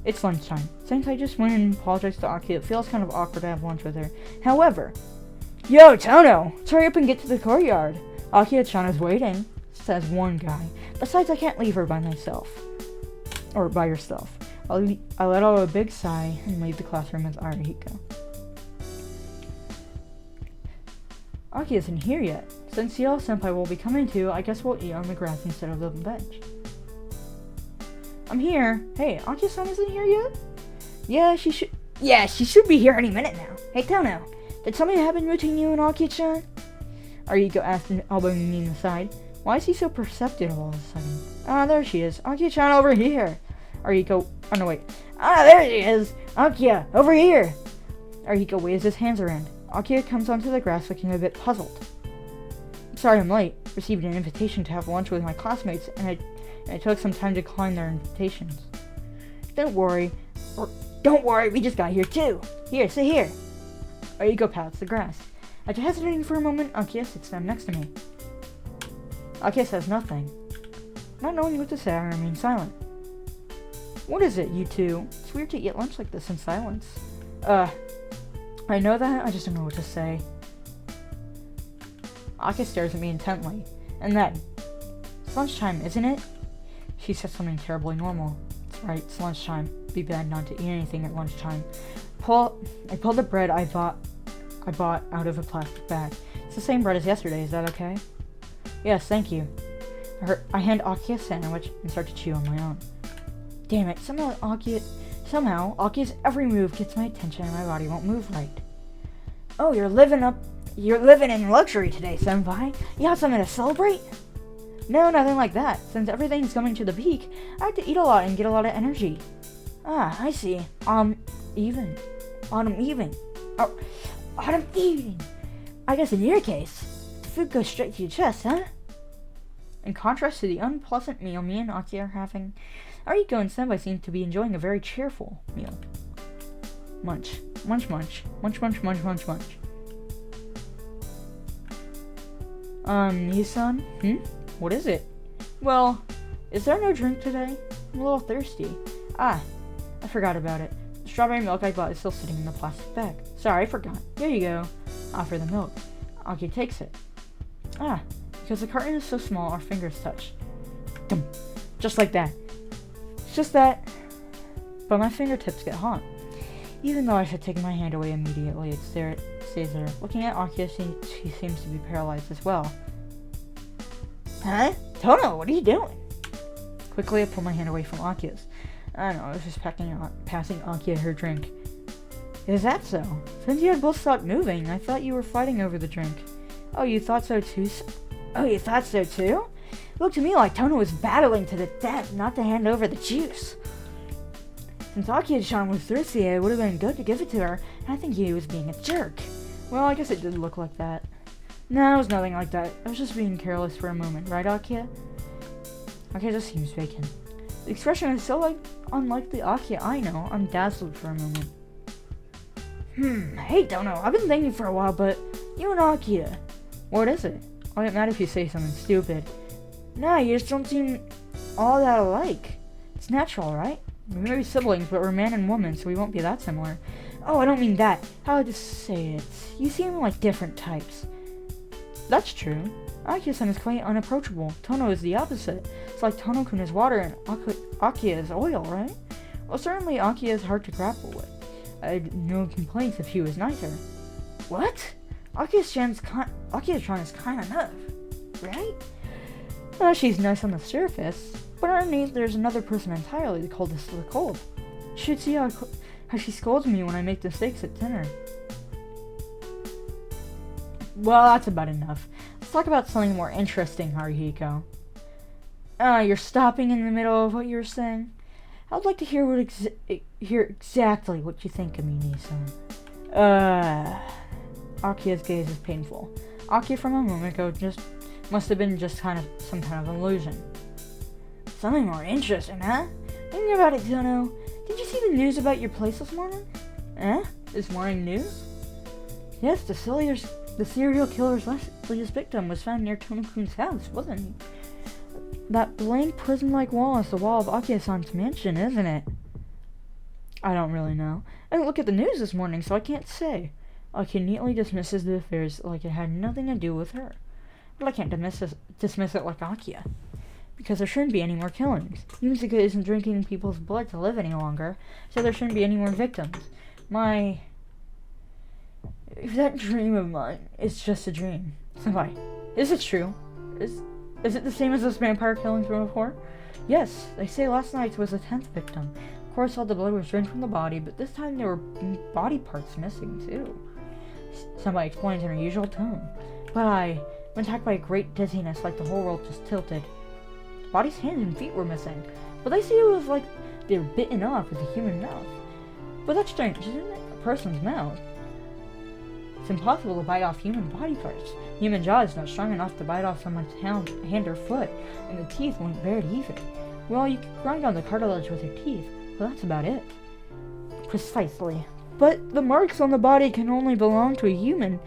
It's lunchtime. Since I just went and apologized to Akiha, it feels kind of awkward to have lunch with her. However, yo, Tono! Let's hurry up and get to the courtyard. Akiha-chan is waiting, says one guy. Besides, I can't leave her by myself. Or by yourself. I let out a big sigh and leave the classroom with Arihiko. Aki isn't here yet. Since Senpai will be coming too, I guess we'll eat on the grass instead of the bench. I'm here. Hey, Aki-san isn't here yet? Yeah, she should be here any minute now. Hey, Tono, did something happen between you and Aki-chan? Arihiko asked, elbowing me in the side. Why is he so perceptive all of a sudden? Ah, there she is. Aki-chan over here. Arihiko, oh no wait. Ah, there she is! Akiha, over here! Arihiko waves his hands around. Akiha comes onto the grass looking a bit puzzled. Sorry I'm late. Received an invitation to have lunch with my classmates, and it took some time to decline their invitations. Don't worry, we just got here too. Here, sit here. Arihiko pats the grass. After hesitating for a moment, Akiha sits down next to me. Akiha says nothing. Not knowing what to say, I remain silent. What is it, you two? It's weird to eat lunch like this in silence. I know that, I just don't know what to say. Akiha stares at me intently, and then, it's lunchtime, isn't it? She said something terribly normal. It's right, it's lunchtime. It'd be bad not to eat anything at lunchtime. I pulled the bread I bought out of a plastic bag. It's the same bread as yesterday, is that okay? Yes, thank you. I hand Akiha a sandwich and start to chew on my own. Damn it, somehow Akiha's every move gets my attention and my body won't move right. Oh, you're living in luxury today, Senpai. You have something to celebrate? No, nothing like that. Since everything's coming to the peak, I have to eat a lot and get a lot of energy. Ah, I see. Autumn evening. I guess in your case, the food goes straight to your chest, huh? In contrast to the unpleasant meal me and Akiha are having, Arihiko and Senpai seem to be enjoying a very cheerful meal. Munch. Munch, munch. Munch, munch, munch, munch, munch. Nissan? What is it? Well, is there no drink today? I'm a little thirsty. Ah, I forgot about it. The strawberry milk I bought is still sitting in the plastic bag. Sorry, I forgot. Here you go. Offer the milk. Aki takes it. Ah, because the carton is so small, our fingers touch. Dum. Just like that. It's just that. But my fingertips get hot. Even though I should take my hand away immediately, it stays there. Looking at Akiha, she seems to be paralyzed as well. Huh? Tono, what are you doing? Quickly, I pull my hand away from Akiha's. I don't know, I was just passing Akiha her drink. Is that so? Since you had both stopped moving, I thought you were fighting over the drink. Oh, you thought so too? It looked to me like Tono was battling to the death not to hand over the juice. Since Akiha-chan was thirsty, it would have been good to give it to her, and I think he was being a jerk. Well, I guess it did look like that. No, it was nothing like that. I was just being careless for a moment, right, Akiha? Akiha just seems vacant. The expression is so unlike the Akiha I know, I'm dazzled for a moment. Hey, Tono, I've been thinking for a while, but you and Akiha. What is it? I'll get mad if you say something stupid. Nah, you just don't seem all that alike. It's natural, right? We may be siblings, but we're man and woman, so we won't be that similar. Oh, I don't mean that. How to say it? You seem like different types. That's true. Akiha-san is quite unapproachable. Tono is the opposite. It's like Tono-kun is water and Akiha is oil, right? Well, certainly Akiha is hard to grapple with. I'd no complaints if he was nicer. What? Akiha-chan is kind enough, right? Well, she's nice on the surface, but underneath there's another person entirely, the coldest of the cold. You should see how she scolds me when I make mistakes at dinner. Well, that's about enough. Let's talk about something more interesting, Arihiko. You're stopping in the middle of what you were saying? I'd like to hear exactly what you think of me, Nissan. Akiha's gaze is painful. Akiha from a moment ago just Must have been just some kind of illusion. Something more interesting, huh? Thinking about it, Tono. Did you see the news about your place this morning? Eh? This morning news? Yes, the serial killer's latest victim was found near Tono-kun's house, wasn't he? That blank prison-like wall is the wall of Akiha-san's mansion, isn't it? I don't really know. I didn't look at the news this morning, so I can't say. Akiha neatly dismisses the affairs like it had nothing to do with her. But I can't dismiss it like Akiha. Because there shouldn't be any more killings. Yumisuka isn't drinking people's blood to live any longer, so there shouldn't be any more victims. If that dream of mine is just a dream. Senpai, is it true? Is it the same as those vampire killings from before? Yes, they say last night's was the 10th victim. Of course, all the blood was drained from the body, but this time there were body parts missing, too. Senpai explains in her usual tone. But I was attacked by a great dizziness, like the whole world just tilted. The body's hands and feet were missing, but they say it was like they were bitten off with a human mouth. But that's strange, isn't it? A person's mouth. It's impossible to bite off human body parts. Human jaw is not strong enough to bite off someone's hand or foot, and the teeth won't bear it either. Well, you can grind on the cartilage with your teeth, but that's about it. Precisely. But the marks on the body can only belong to a human,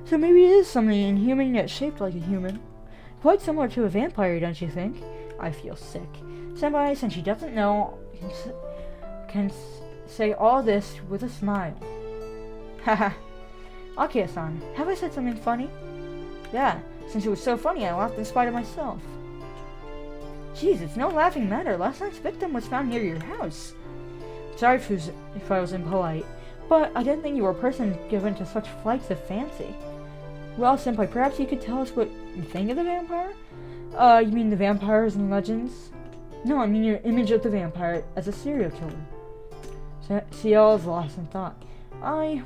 so maybe it is something inhuman yet shaped like a human. Quite similar to a vampire, don't you think? I feel sick. Senpai, since she doesn't know, can say all this with a smile. Haha. Akiha-san, have I said something funny? Yeah, since it was so funny I laughed in spite of myself. Jeez, it's no laughing matter. Last night's victim was found near your house. Sorry if I was impolite, but I didn't think you were a person given to such flights of fancy. Well, Senpai, perhaps you could tell us what you think of the vampire? You mean the vampires and legends? No, I mean your image of the vampire as a serial killer. Ciel is lost in thought. I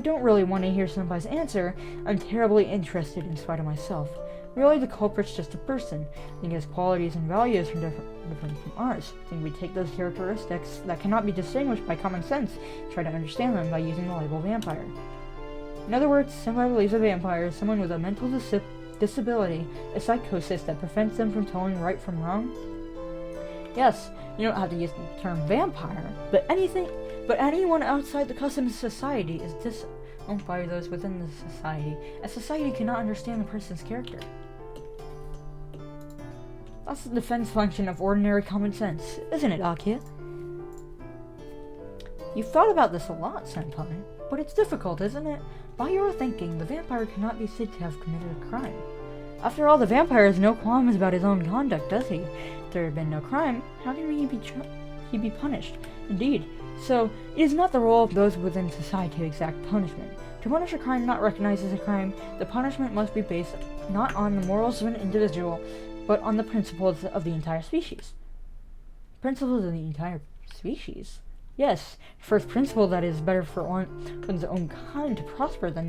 don't really want to hear Senpai's answer. I'm terribly interested in spite of myself. Really, the culprit's just a person. I think his qualities and values are different from ours. I think we take those characteristics that cannot be distinguished by common sense, try to understand them by using the label vampire. In other words, Senpai believes a vampire is someone with a mental disability, a psychosis that prevents them from telling right from wrong. Yes, you don't have to use the term vampire, but anyone outside the customs society is disowned by those within the society, as society cannot understand the person's character. That's the defense function of ordinary common sense, isn't it, Akiha? You've thought about this a lot, Senpai, but it's difficult, isn't it? By your thinking, the vampire cannot be said to have committed a crime. After all, the vampire has no qualms about his own conduct, does he? If there had been no crime, how can he be punished? Indeed. So, it is not the role of those within society to exact punishment. To punish a crime not recognized as a crime, the punishment must be based not on the morals of an individual, but on the principles of the entire species. Principles of the entire species? Yes, first principle that it is better for one's own kind to prosper than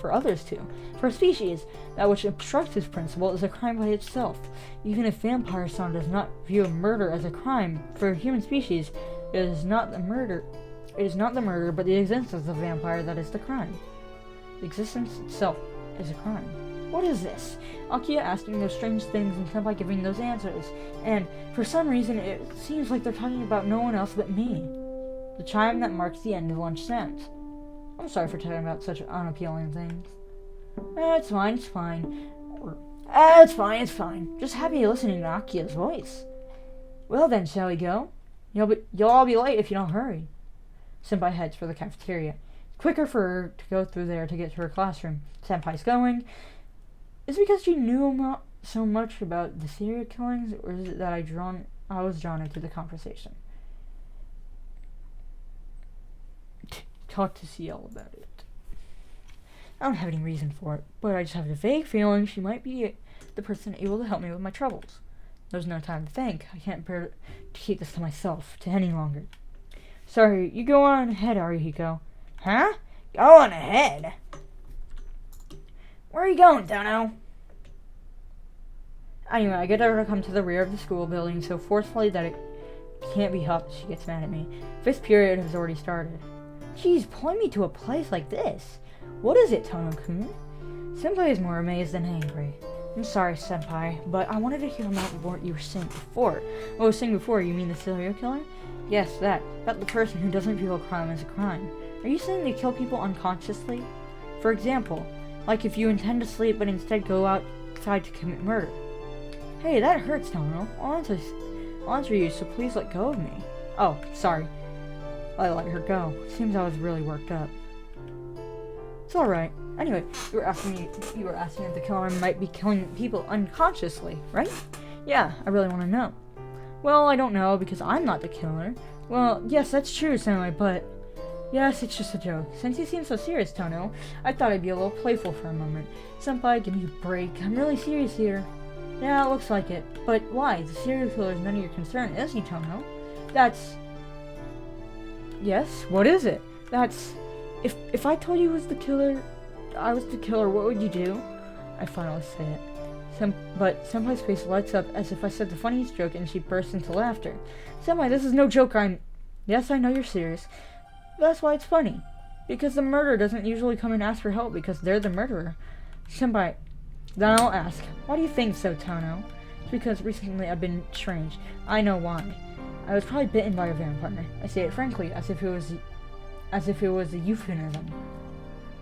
for others to. For a species, that which obstructs this principle is a crime by itself. Even if Vampire-san does not view murder as a crime, for a human species, it is not the murder, but the existence of the vampire that is the crime. The existence itself is a crime. What is this? Akiha asking those strange things and Senpai giving those answers, and for some reason it seems like they're talking about no one else but me. The chime that marks the end of lunch sounds. I'm sorry for talking about such unappealing things. It's fine. It's fine. Just happy listening to Akiha's voice. Well then, shall we go? You'll all be late if you don't hurry. Senpai heads for the cafeteria. Quicker for her to go through there to get to her classroom. Senpai's going. Is it because she knew so much about the serial killings, or is it that I was drawn into the conversation? Talk to Ciel about it. I don't have any reason for it, but I just have a vague feeling she might be the person able to help me with my troubles. There's no time to think. I can't bear to keep this to myself any longer. Sorry, you go on ahead, Arihiko. Huh? Go on ahead? Where are you going, Dono? Anyway, I get her to come to the rear of the school building so forcefully that it can't be helped. She gets mad at me. Fifth period has already started. Jeez, point me to a place like this. What is it, Tono-kun? Senpai is more amazed than angry. I'm sorry, Senpai, but I wanted to hear about what you were saying before. What I was saying before, you mean the serial killer? Yes, that. About the person who doesn't feel a crime is a crime. Are you saying they kill people unconsciously? For example, like if you intend to sleep but instead go outside to commit murder. Hey, that hurts, Tono. I'll answer you, so please let go of me. Oh, sorry. I let her go. Seems I was really worked up. It's alright. Anyway, you were asking if the killer might be killing people unconsciously, right? Yeah, I really want to know. Well, I don't know, because I'm not the killer. Well, yes, that's true, Senpai, but... Yes, it's just a joke. Since you seem so serious, Tono, I thought I'd be a little playful for a moment. Senpai, give me a break. I'm really serious here. Yeah, it looks like it. But why? The serial killer is none of your concern, is he, Tono? That's... Yes? What is it? That's... If I told you I was the killer, what would you do? I finally say it. But Senpai's face lights up as if I said the funniest joke and she bursts into laughter. Senpai, this is no joke, Yes, I know you're serious. That's why it's funny. Because the murderer doesn't usually come and ask for help because they're the murderer. Senpai, then I'll ask, why do you think so, Tono? It's because recently I've been strange. I know why. I was probably bitten by a vampire. I say it frankly, as if it was a euphemism.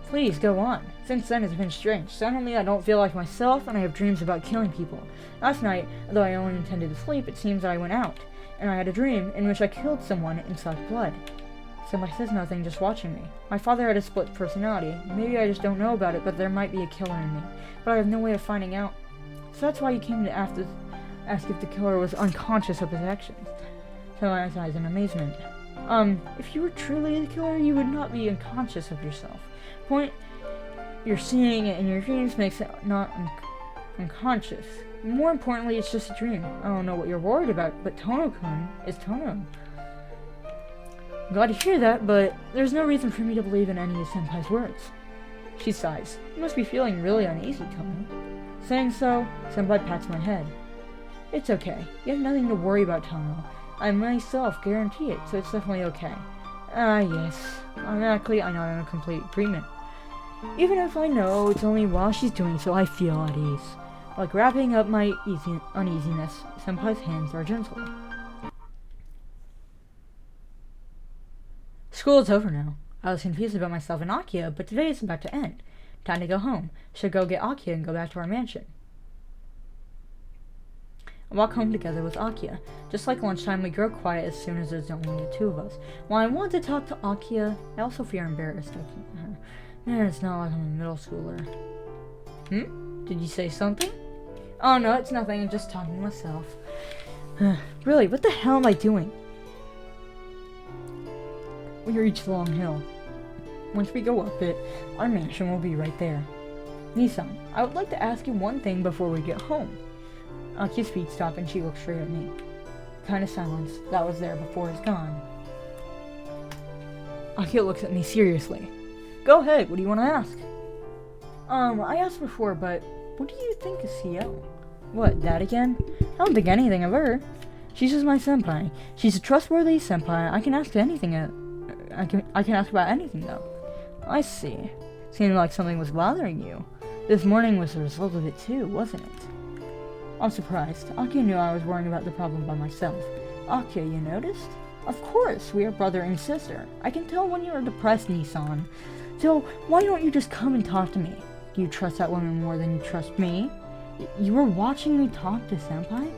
Please, go on. Since then, it's been strange. Suddenly, I don't feel like myself, and I have dreams about killing people. Last night, though I only intended to sleep, it seems that I went out, and I had a dream in which I killed someone and sucked blood. Somebody says nothing, just watching me. My father had a split personality. Maybe I just don't know about it, but there might be a killer in me. But I have no way of finding out. So that's why you came to ask if the killer was unconscious of his actions. So I eyes in amazement. If you were truly the killer, you would not be unconscious of yourself. Point you're seeing it in your dreams makes it not unconscious. More importantly, it's just a dream. I don't know what you're worried about, but Tono-kun is Tono. I'm glad to hear that, but there's no reason for me to believe in any of Senpai's words. She sighs. You must be feeling really uneasy, Tono. Saying so, Senpai pats my head. It's okay. You have nothing to worry about, Tono. I myself guarantee it, so it's definitely okay. Yes. Automatically, I'm not in a complete agreement. Even if I know it's only while she's doing so, I feel at ease. Like wrapping up my uneasiness, Senpai's hands are gentle. School is over now. I was confused about myself and Akiha, but today is about to end. Time to go home. Should go get Akiha and go back to our mansion. I walk home together with Akiha. Just like lunchtime, we grow quiet as soon as there's only the two of us. While I want to talk to Akiha, I also feel embarrassed talking to her. Man, it's not like I'm a middle schooler. Did you say something? Oh no, it's nothing. I'm just talking to myself. Really, what the hell am I doing? We reach the long hill. Once we go up it, our mansion will be right there. Nissan, I would like to ask you one thing before we get home. Akiha's feet stop and she looks straight at me. Kind of silence that was there before is gone. Akiha looks at me seriously. Go ahead, what do you want to ask? I asked before, but what do you think of CL? What, that again? I don't think anything of her. She's just my senpai. She's a trustworthy senpai. I can ask anything. I can ask about anything though. I see. Seemed like something was bothering you. This morning was the result of it too, wasn't it? I'm surprised. Akiha knew I was worrying about the problem by myself. Akiha, you noticed? Of course, we are brother and sister. I can tell when you are depressed, Nissan. So, why don't you just come and talk to me? Do you trust that woman more than you trust me? You were watching me talk to senpai?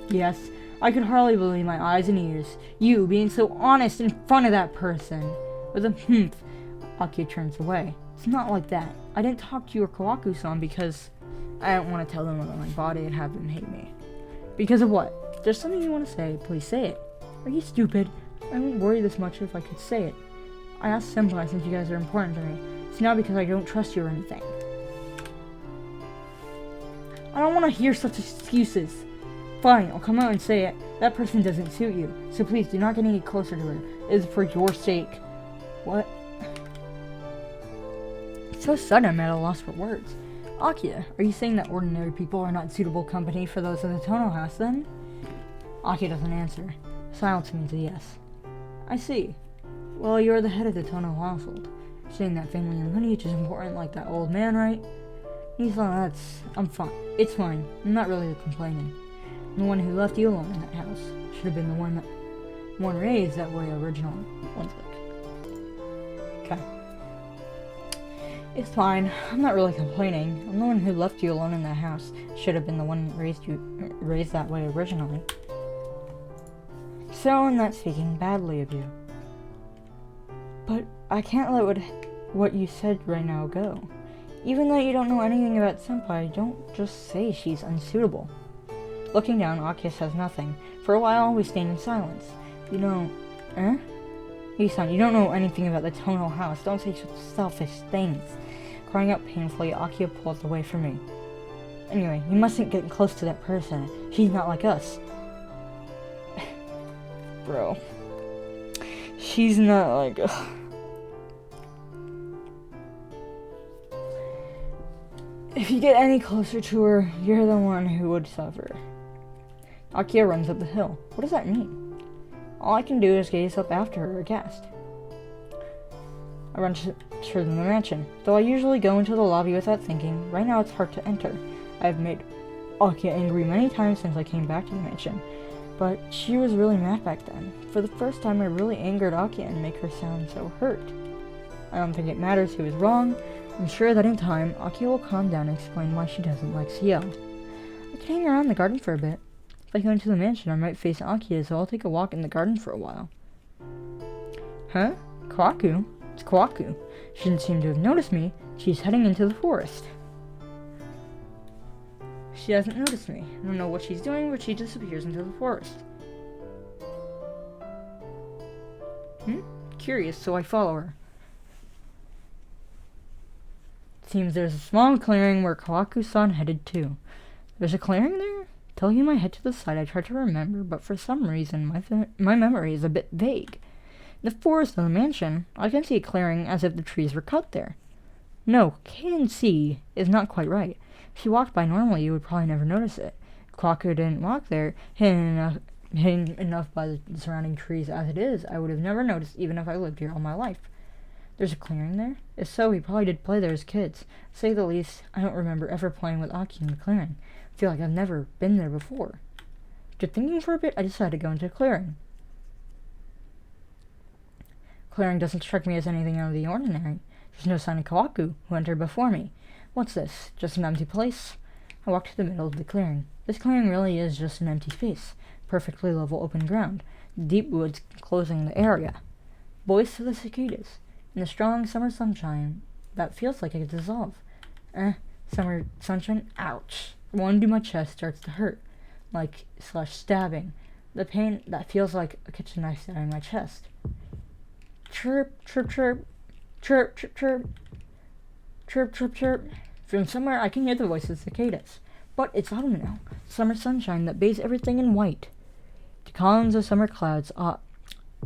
Yes, I could hardly believe my eyes and ears. You being so honest in front of that person. With a Akiha turns away. It's not like that. I didn't talk to you or Kawaku-san because I don't want to tell them about my body and have them hate me. Because of what? If there's something you want to say, please say it. Are you stupid? I wouldn't worry this much if I could say it. I asked senpai since you guys are important to me. It's not because I don't trust you or anything. I don't want to hear such excuses. Fine, I'll come out and say it. That person doesn't suit you, so please do not get any closer to her. It is for your sake. What? It's so sudden I'm at a loss for words. Akiha, are you saying that ordinary people are not suitable company for those of the Tono house then? Akiha doesn't answer. Silence means a yes. I see. Well, you're the head of the Tono household. Saying that family and lineage is important like that old man, right? I'm fine. It's fine. I'm not really complaining. The one who left you alone in that house should have been the one raised that way originally. One sec. Okay. It's fine. I'm not really complaining. I'm the one who left you alone in that house. Should have been the one raised that way originally. So I'm not speaking badly of you. But I can't let what you said right now go. Even though you don't know anything about Senpai, don't just say she's unsuitable. Looking down, Akiha says nothing. For a while, we stand in silence. You don't know anything about the tonal house. Don't say such selfish things. Crying out painfully, Akiha pulls away from me. Anyway, you mustn't get close to that person. She's not like us. Bro. She's not like us. If you get any closer to her, you're the one who would suffer. Akiha runs up the hill. What does that mean? All I can do is gaze up after her, aghast. I run to the mansion. Though I usually go into the lobby without thinking, right now it's hard to enter. I have made Akiha angry many times since I came back to the mansion, but she was really mad back then. For the first time, I really angered Akiha and make her sound so hurt. I don't think it matters who is wrong. I'm sure that in time, Akiha will calm down and explain why she doesn't like Ciel. I can hang around the garden for a bit. If I go into the mansion, I might face Akiha, so I'll take a walk in the garden for a while. Huh? Kawaku? It's Kawaku. She didn't seem to have noticed me. She's heading into the forest. She hasn't noticed me. I don't know what she's doing, but she disappears into the forest. Curious, so I follow her. Seems there's a small clearing where Kawaku-san headed to. There's a clearing there? Tilting my head to the side, I try to remember, but for some reason, my memory is a bit vague. In the forest of the mansion, I can see a clearing as if the trees were cut there. No, can see is not quite right. If you walked by normally, you would probably never notice it. If Kawaku didn't walk there, hidden enough by the surrounding trees as it is, I would have never noticed even if I lived here all my life. There's a clearing there? If so, he probably did play there as kids. To say the least, I don't remember ever playing with Aki in the clearing. I feel like I've never been there before. After thinking for a bit, I decided to go into the clearing. Clearing doesn't strike me as anything out of the ordinary. There's no sign of Kawaku, who entered before me. What's this? Just an empty place? I walk to the middle of the clearing. This clearing really is just an empty space. Perfectly level open ground. Deep woods closing the area. Voice of the cicadas. In the strong summer sunshine, that feels like it could dissolve. Summer sunshine, ouch. One to my chest starts to hurt, like /stabbing. The pain that feels like a kitchen knife stabbing my chest. Chirp, chirp, chirp, chirp, chirp, chirp, chirp, chirp, chirp. From somewhere I can hear the voice of cicadas, but it's autumn now. Summer sunshine that bathes everything in white. The columns of summer clouds up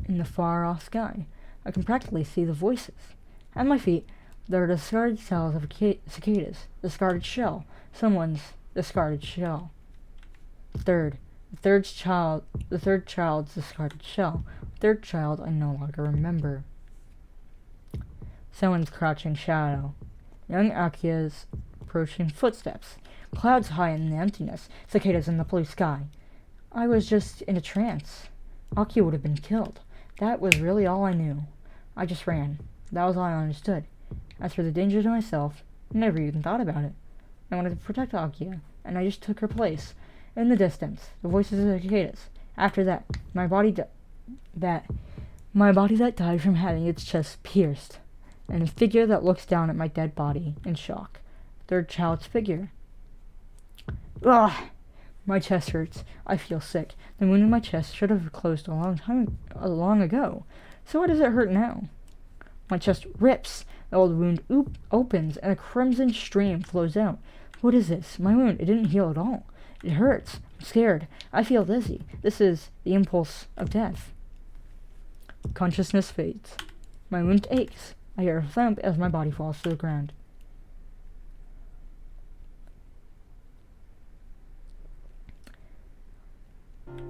in the far-off sky. I can practically see the voices. At my feet, there are discarded cells of cicadas. Discarded shell. Someone's discarded shell. The third child's discarded shell. Third child I no longer remember. Someone's crouching shadow. Young Akiha's approaching footsteps. Clouds high in the emptiness. Cicadas in the blue sky. I was just in a trance. Akiha would have been killed. That was really all I knew. I just ran. That was all I understood. As for the danger to myself, I never even thought about it. I wanted to protect Akiha, and I just took her place. In the distance, the voices of the cicadas. After that, my body that died from having its chest pierced, and a figure that looks down at my dead body in shock. Third child's figure. Ugh! My chest hurts. I feel sick. The wound in my chest should have closed long ago. So why does it hurt now? My chest rips. The old wound opens, and a crimson stream flows out. What is this? My wound. It didn't heal at all. It hurts. I'm scared. I feel dizzy. This is the impulse of death. Consciousness fades. My wound aches. I hear a thump as my body falls to the ground.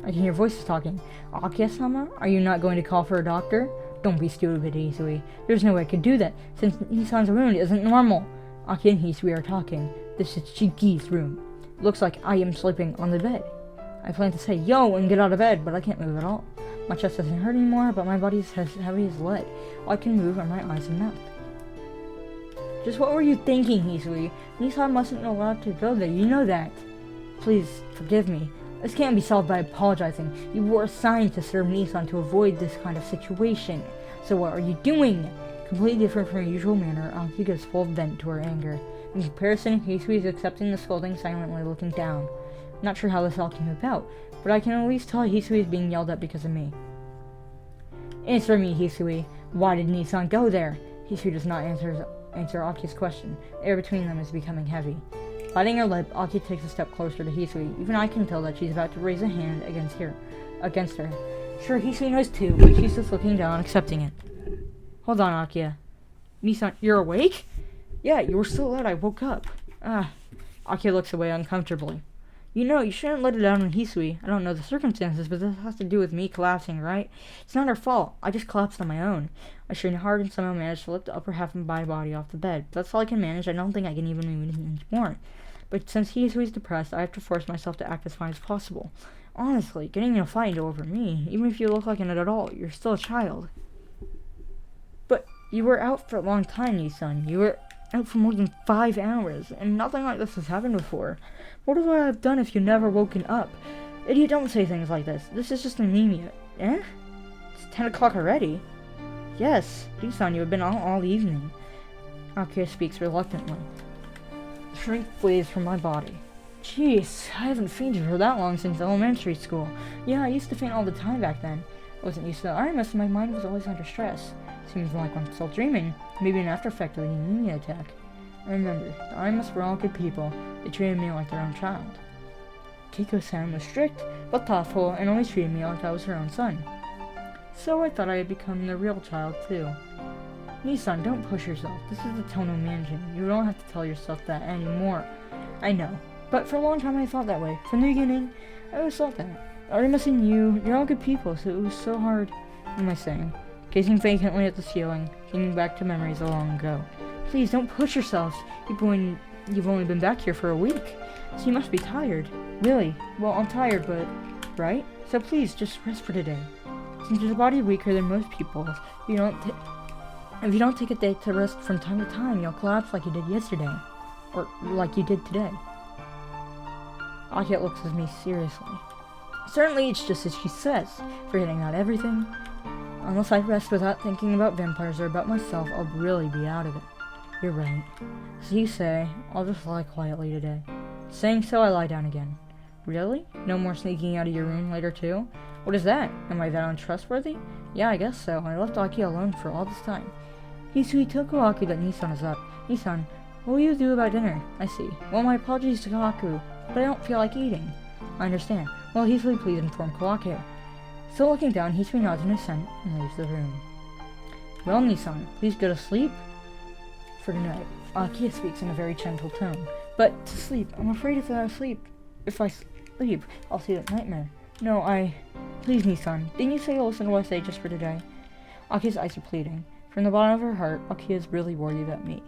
I can hear voices talking. Akiha-sama, are you not going to call for a doctor? Don't be stupid, Izui. There's no way I could do that, since Nisan's wound isn't normal. Aki and Hisui are talking. This is Shiki's room. It looks like I am sleeping on the bed. I plan to say yo and get out of bed, but I can't move at all. My chest doesn't hurt anymore, but my body is as heavy as lead. All I can move are my eyes and mouth. Just what were you thinking, Hisui? Nissan mustn't know allowed to go there, you know that. Please, forgive me. This can't be solved by apologizing. You were assigned to serve Nissan to avoid this kind of situation. So what are you doing? Completely different from her usual manner, Aki gives full vent to her anger. In comparison, Hisui is accepting the scolding silently, looking down. I'm not sure how this all came about, but I can at least tell Hisui is being yelled at because of me. Answer me, Hisui. Why did Nissan go there? Hisui does not answer Aki's question. The air between them is becoming heavy. Biting her lip, Aki takes a step closer to Hisui. Even I can tell that she's about to raise a hand against her. Sure, Hisui knows too, but she's just looking down, accepting it. Hold on, Akiha. Nissan, you're awake? Yeah, you were still out. I woke up. Akiha looks away uncomfortably. You know, you shouldn't let it out on Hisui. I don't know the circumstances, but this has to do with me collapsing, right? It's not her fault. I just collapsed on my own. I strained hard and somehow managed to lift the upper half of my body off the bed. That's all I can manage. I don't think I can even move anything more. But since Hisui's depressed, I have to force myself to act as fine as possible. Honestly, getting in a fight over me, even if you look like an adult, you're still a child. But you were out for a long time, Nissan. You were out for more than 5 hours, and nothing like this has happened before. What would I have done if you never woken up? Idiot, don't say things like this. This is just anemia. Eh? It's 10 o'clock already. Yes, Nissan, you have been out all evening. Akiha speaks reluctantly. Shrink flees from my body. Jeez, I haven't fainted for that long since elementary school. Yeah, I used to faint all the time back then. I wasn't used to the RMS, and my mind was always under stress. Seems like I'm still dreaming. Maybe an after effect of the anemia attack. I remember, the RMS were all good people. They treated me like their own child. Keiko-san was strict, but thoughtful, and always treated me like I was her own son. So I thought I had become the real child, too. Nissan, don't push yourself. This is the Tono Mansion. You don't have to tell yourself that anymore. I know, but for a long time I thought that way. From the beginning, I always thought that. Artemis and you're all good people, so it was so hard. What am I saying? Gazing vacantly at the ceiling, thinking back to memories of long ago. Please, don't push yourselves. You've only been back here for a week, so you must be tired. Really? Well, I'm tired, but... Right? So please, just rest for today. Since your body weaker than most people's, if you don't take a day to rest from time to time, you'll collapse like you did yesterday. Or like you did today. Akiha looks at me seriously. Certainly it's just as she says, forgetting about everything. Unless I rest without thinking about vampires or about myself, I'll really be out of it. You're right. So you say, I'll just lie quietly today. Saying so, I lie down again. Really? No more sneaking out of your room later too? What is that? Am I that untrustworthy? Yeah, I guess so. I left Akiha alone for all this time. Hisui, tell Kawaku that Nissan is up. Nissan, what will you do about dinner? I see. Well, my apologies to Kawaku, but I don't feel like eating. I understand. Well, Hisui, please inform Kawaku. Still looking down, Hisui nods in assent and leaves the room. Well, Nissan, please go to sleep for tonight. Akiha speaks in a very gentle tone. But to sleep, I'm afraid if I sleep, I'll see that nightmare. No, Please, Nissan, didn't you say you'll listen to what I say just for today? Akiha's eyes are pleading. From the bottom of her heart, Akiha is really worried about me.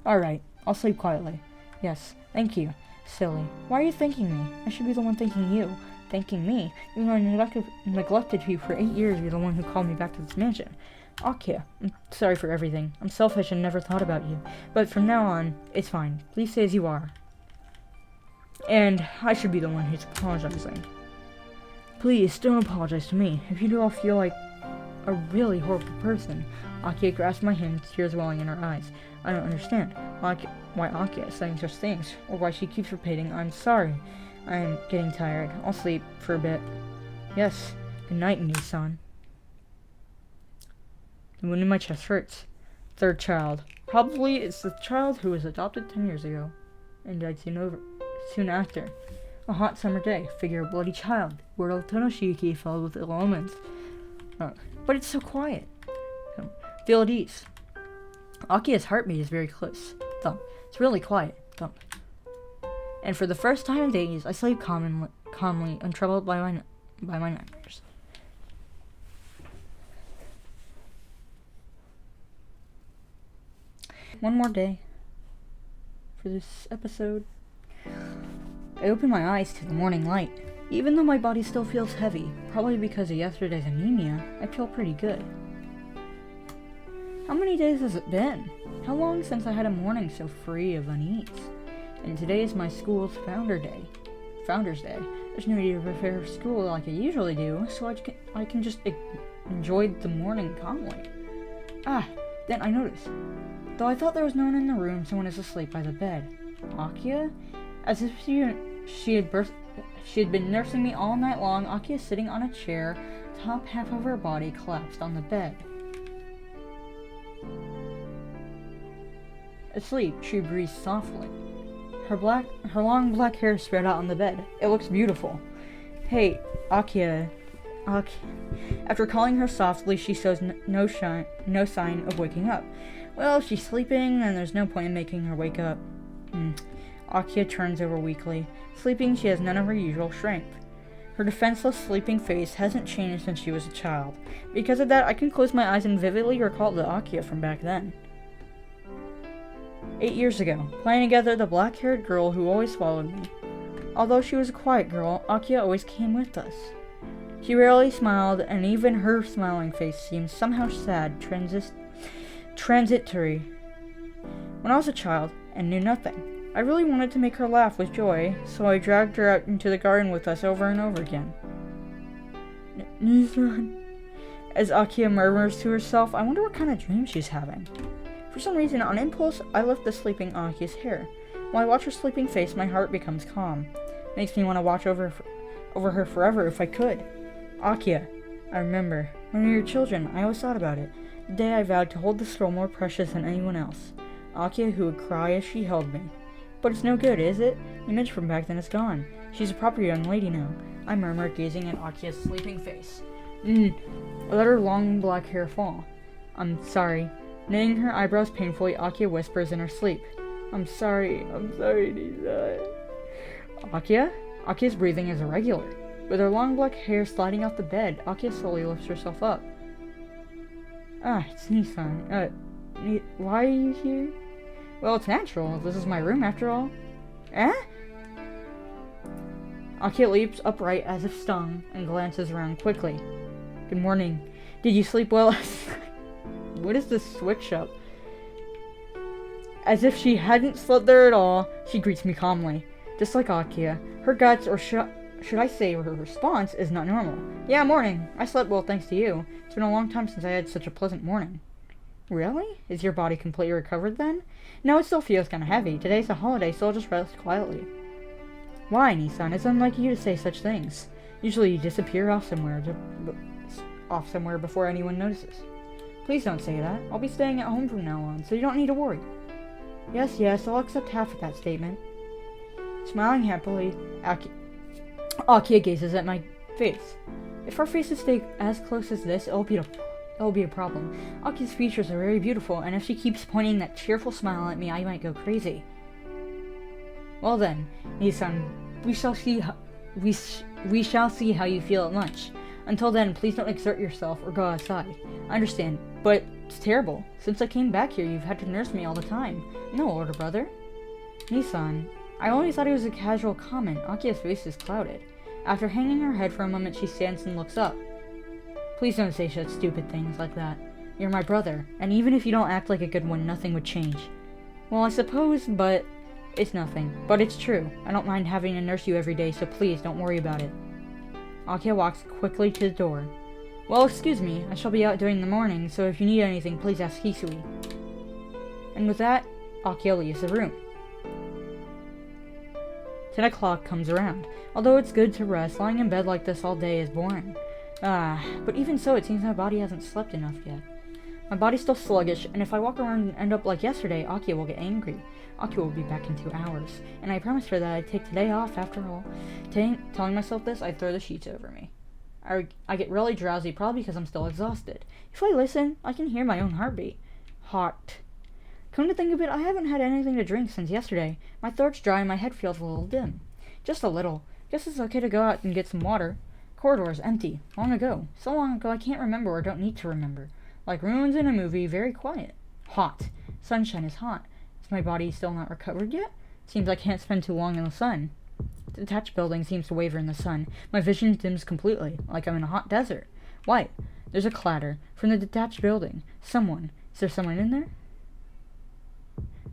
Alright, I'll sleep quietly. Yes, thank you. Silly. Why are you thanking me? I should be the one thanking you. Thanking me? Even though I neglected you for 8 years, you're the one who called me back to this mansion. Akiha, I'm sorry for everything. I'm selfish and never thought about you. But from now on, it's fine. Please stay as you are. And I should be the one who's apologizing. Please, don't apologize to me. If you do, I'll feel like a really horrible person. Akiha grasps my hand, tears welling in her eyes. I don't understand why Akiha is saying such things, or why she keeps repeating, I'm sorry. I am getting tired. I'll sleep for a bit. Yes, good night, Nissan. The wound in my chest hurts. Third child. Probably it's the child who was adopted 10 years ago and died soon after. A hot summer day. Figure a bloody child. World of Tonoshiki filled with ill omens. But it's so quiet. Feel at ease. Akiha's heartbeat is very close. Thump. It's really quiet. Thump. And for the first time in days, I sleep calmly, untroubled by my nightmares. One more day. for this episode. I open my eyes to the morning light. Even though my body still feels heavy, probably because of yesterday's anemia, I feel pretty good. How many days has it been? How long since I had a morning so free of unease? And today is my school's Founder's Day. There's no need to prepare for school like I usually do, so I can just enjoy the morning calmly. Then I noticed. Though I thought there was no one in the room, someone is asleep by the bed. Akiha? As if she had been nursing me all night long, Akiha is sitting on a chair, top half of her body collapsed on the bed. Asleep, she breathes softly. Her long black hair spread out on the bed. It looks beautiful. Hey, Akiha. After calling her softly, she shows no sign of waking up. Well, she's sleeping, and there's no point in making her wake up. Akiha turns over weakly. Sleeping, she has none of her usual strength. Her defenseless, sleeping face hasn't changed since she was a child. Because of that, I can close my eyes and vividly recall the Akiha from back then. 8 years ago, playing together, the black-haired girl who always followed me. Although she was a quiet girl, Akiha always came with us. She rarely smiled, and even her smiling face seemed somehow sad, transitory. When I was a child and knew nothing, I really wanted to make her laugh with joy, so I dragged her out into the garden with us over and over again. Nissan. As Akiha murmurs to herself, I wonder what kind of dream she's having. For some reason, on impulse, I lift the sleeping Akiha's hair. When I watch her sleeping face, my heart becomes calm. Makes me want to watch over her forever if I could. Akiha, I remember. When we were children, I always thought about it. The day I vowed to hold the scroll more precious than anyone else. Akiha who would cry as she held me. But it's no good, is it? The image from back then is gone. She's a proper young lady now. I murmur, gazing at Akiha's sleeping face. I let her long black hair fall. I'm sorry. Knitting her eyebrows painfully, Akiha whispers in her sleep. I'm sorry, Nisa. Akiha? Akiha's breathing is irregular. With her long black hair sliding off the bed, Akiha slowly lifts herself up. It's Nissan. Why are you here? Well, it's natural. This is my room, after all. Akiha leaps upright as if stung, and glances around quickly. Good morning. Did you sleep well last night? What is this switch up? As if she hadn't slept there at all, she greets me calmly. Just like Akiha, her guts, or should I say her response, is not normal. Yeah, morning. I slept well thanks to you. It's been a long time since I had such a pleasant morning. Really? Is your body completely recovered then? No, it still feels kind of heavy. Today's a holiday, so I'll just rest quietly. Why, Nissan? It's unlike you to say such things. Usually you disappear off somewhere before anyone notices. Please don't say that. I'll be staying at home from now on, so you don't need to worry. Yes, I'll accept half of that statement. Smiling happily, Akiha gazes at my face. If our faces stay as close as this, it'll be a problem. Akiha's features are very beautiful, and if she keeps pointing that cheerful smile at me, I might go crazy. Well then, Nissan, we shall see how you feel at lunch. Until then, please don't exert yourself or go outside. I understand, but it's terrible. Since I came back here, you've had to nurse me all the time. No, older brother. Nissan, I only thought it was a casual comment. Akiha's face is clouded. After hanging her head for a moment, she stands and looks up. Please don't say such stupid things like that. You're my brother, and even if you don't act like a good one, nothing would change. Well, I suppose, but it's nothing. But it's true. I don't mind having to nurse you every day, so please don't worry about it. Akiha walks quickly to the door. Well, excuse me. I shall be out during the morning, so if you need anything, please ask Hisui. And with that, Akiha leaves the room. 10 o'clock comes around. Although it's good to rest, lying in bed like this all day is boring. But even so, it seems my body hasn't slept enough yet. My body's still sluggish, and if I walk around and end up like yesterday, Akiha will get angry. Akiha will be back in 2 hours, and I promised her that I'd take today off after all. Telling myself this, I throw the sheets over me. I get really drowsy, probably because I'm still exhausted. If I listen, I can hear my own heartbeat. Hot. Come to think of it, I haven't had anything to drink since yesterday. My throat's dry and my head feels a little dim. Just a little. Guess it's okay to go out and get some water. Corridor's empty. Long ago. So long ago I can't remember or don't need to remember. Like ruins in a movie, very quiet. Hot. Sunshine is hot. Is my body still not recovered yet? Seems I can't spend too long in the sun. The detached building seems to waver in the sun. My vision dims completely, like I'm in a hot desert. Why? There's a clatter from the detached building. Someone. Is there someone in there?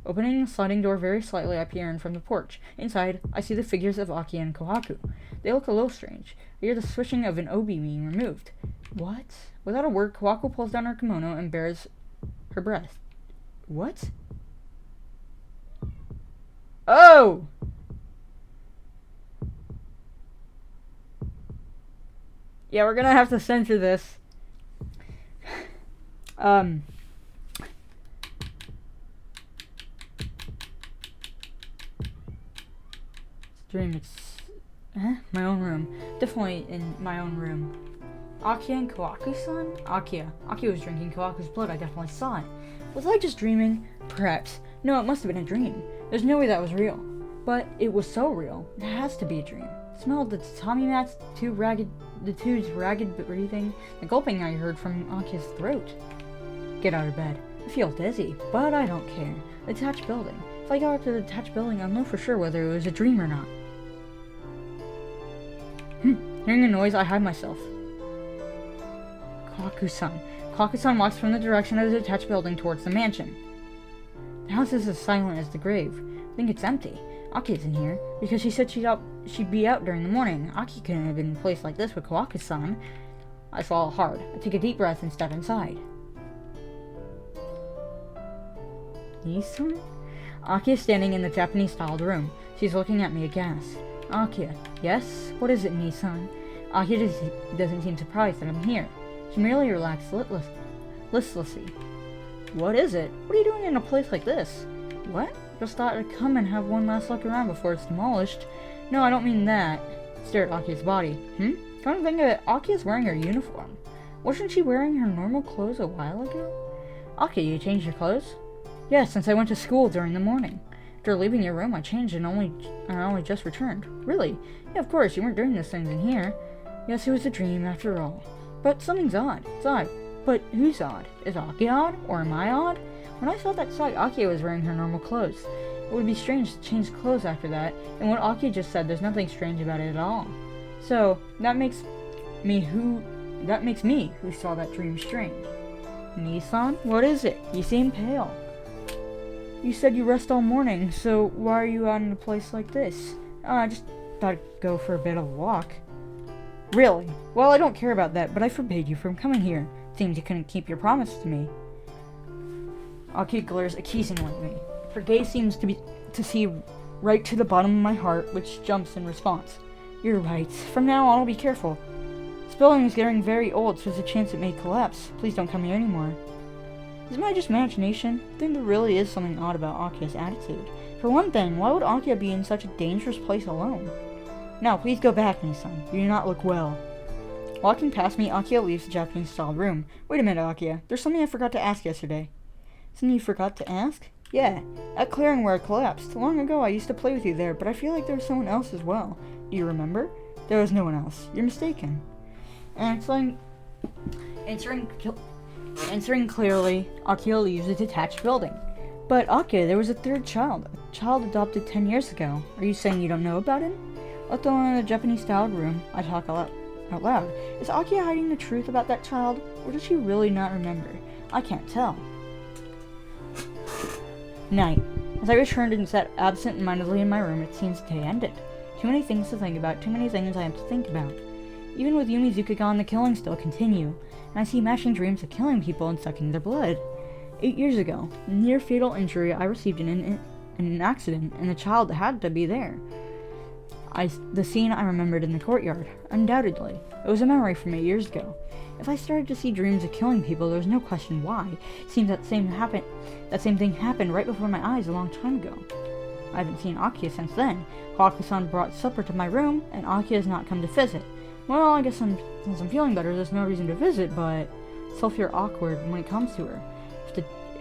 Opening the sliding door very slightly, I peer in from the porch. Inside, I see the figures of Aki and Kohaku. They look a little strange. I hear the swishing of an obi being removed. What? Without a word, Kohaku pulls down her kimono and bares her breast. What? Oh! Yeah, we're gonna have to censor this. Dream, it's... my own room. Definitely in my own room. Akiha and Kohaku-san? Akiha. Akiha was drinking Kohaku's blood, I definitely saw it. Was I just dreaming? Perhaps. No, it must have been a dream. There's no way that was real. But it was so real. It has to be a dream. The smell of the tatami mats, the two's ragged breathing, the gulping I heard from Akiha's throat. Get out of bed. I feel dizzy, but I don't care. The detached building. If I go up to the detached building, I'll know for sure whether it was a dream or not. Hearing a noise, I hide myself. Kohaku-san. Kohaku-san walks from the direction of the detached building towards the mansion. The house is as silent as the grave. I think it's empty. Aki isn't here, because she said she'd be out during the morning. Aki couldn't have been in a place like this with Kohaku-san. I swallow hard. I take a deep breath and step inside. Nii-san? Aki is standing in the Japanese-styled room. She's looking at me aghast. Akiha. Yes? What is it, Nii-san? Akiha doesn't seem surprised that I'm here. She merely relaxed listlessly. What is it? What are you doing in a place like this? What? Just thought I'd come and have one last look around before it's demolished. No, I don't mean that. Stare at Akiha's body. Come to think of it, Akiha's wearing her uniform. Wasn't she wearing her normal clothes a while ago? Akiha, you changed your clothes? Yes, since I went to school during the morning. After leaving your room, I changed and only just returned. Really? Yeah, of course, you weren't doing those things in here. Yes, it was a dream after all. But something's odd. It's odd. But who's odd? Is Akiha odd? Or am I odd? When I saw that sight, Akiha was wearing her normal clothes. It would be strange to change clothes after that, and what Akiha just said, there's nothing strange about it at all. So, that makes me who saw that dream strange. Nii-san, what is it? You seem pale. You said you rest all morning, so why are you out in a place like this? I just thought I'd go for a bit of a walk. Really? Well, I don't care about that, but I forbade you from coming here. Seems you couldn't keep your promise to me. Akiha glares accusingly at me. Her gaze seems to see right to the bottom of my heart, which jumps in response. You're right. From now on, I'll be careful. This building is getting very old, so there's a chance it may collapse. Please don't come here anymore. Is it just imagination? I think there really is something odd about Akiha's attitude. For one thing, why would Akiha be in such a dangerous place alone? Now, please go back, Nii-san. You do not look well. Walking past me, Akiha leaves the Japanese-style room. Wait a minute, Akiha. There's something I forgot to ask yesterday. Something you forgot to ask? Yeah. At clearing where it collapsed. Long ago, I used to play with you there, but I feel like there was someone else as well. Do you remember? There was no one else. You're mistaken. Answering clearly, Akiha leaves the detached building. But Akiha, there was a third child. A child adopted 10 years ago. Are you saying you don't know about him? Left alone in the Japanese-styled room, I talk out loud. Is Akiha hiding the truth about that child, or does she really not remember? I can't tell. Night. As I returned and sat absent-mindedly in my room, it seems the day ended. Too many things to think about, too many things I have to think about. Even with Yumi Zukagon, the killings still continue, and I see mashing dreams of killing people and sucking their blood. 8 years ago, a near-fatal injury I received in an accident, and the child had to be there. The scene I remembered in the courtyard. Undoubtedly. It was a memory from 8 years ago. If I started to see dreams of killing people, there was no question why. It seems that same thing happened right before my eyes a long time ago. I haven't seen Akiha since then. Kohaku-san brought supper to my room, and Akiha has not come to visit. Well, I guess since I'm feeling better, there's no reason to visit, but I still feel awkward when it comes to her.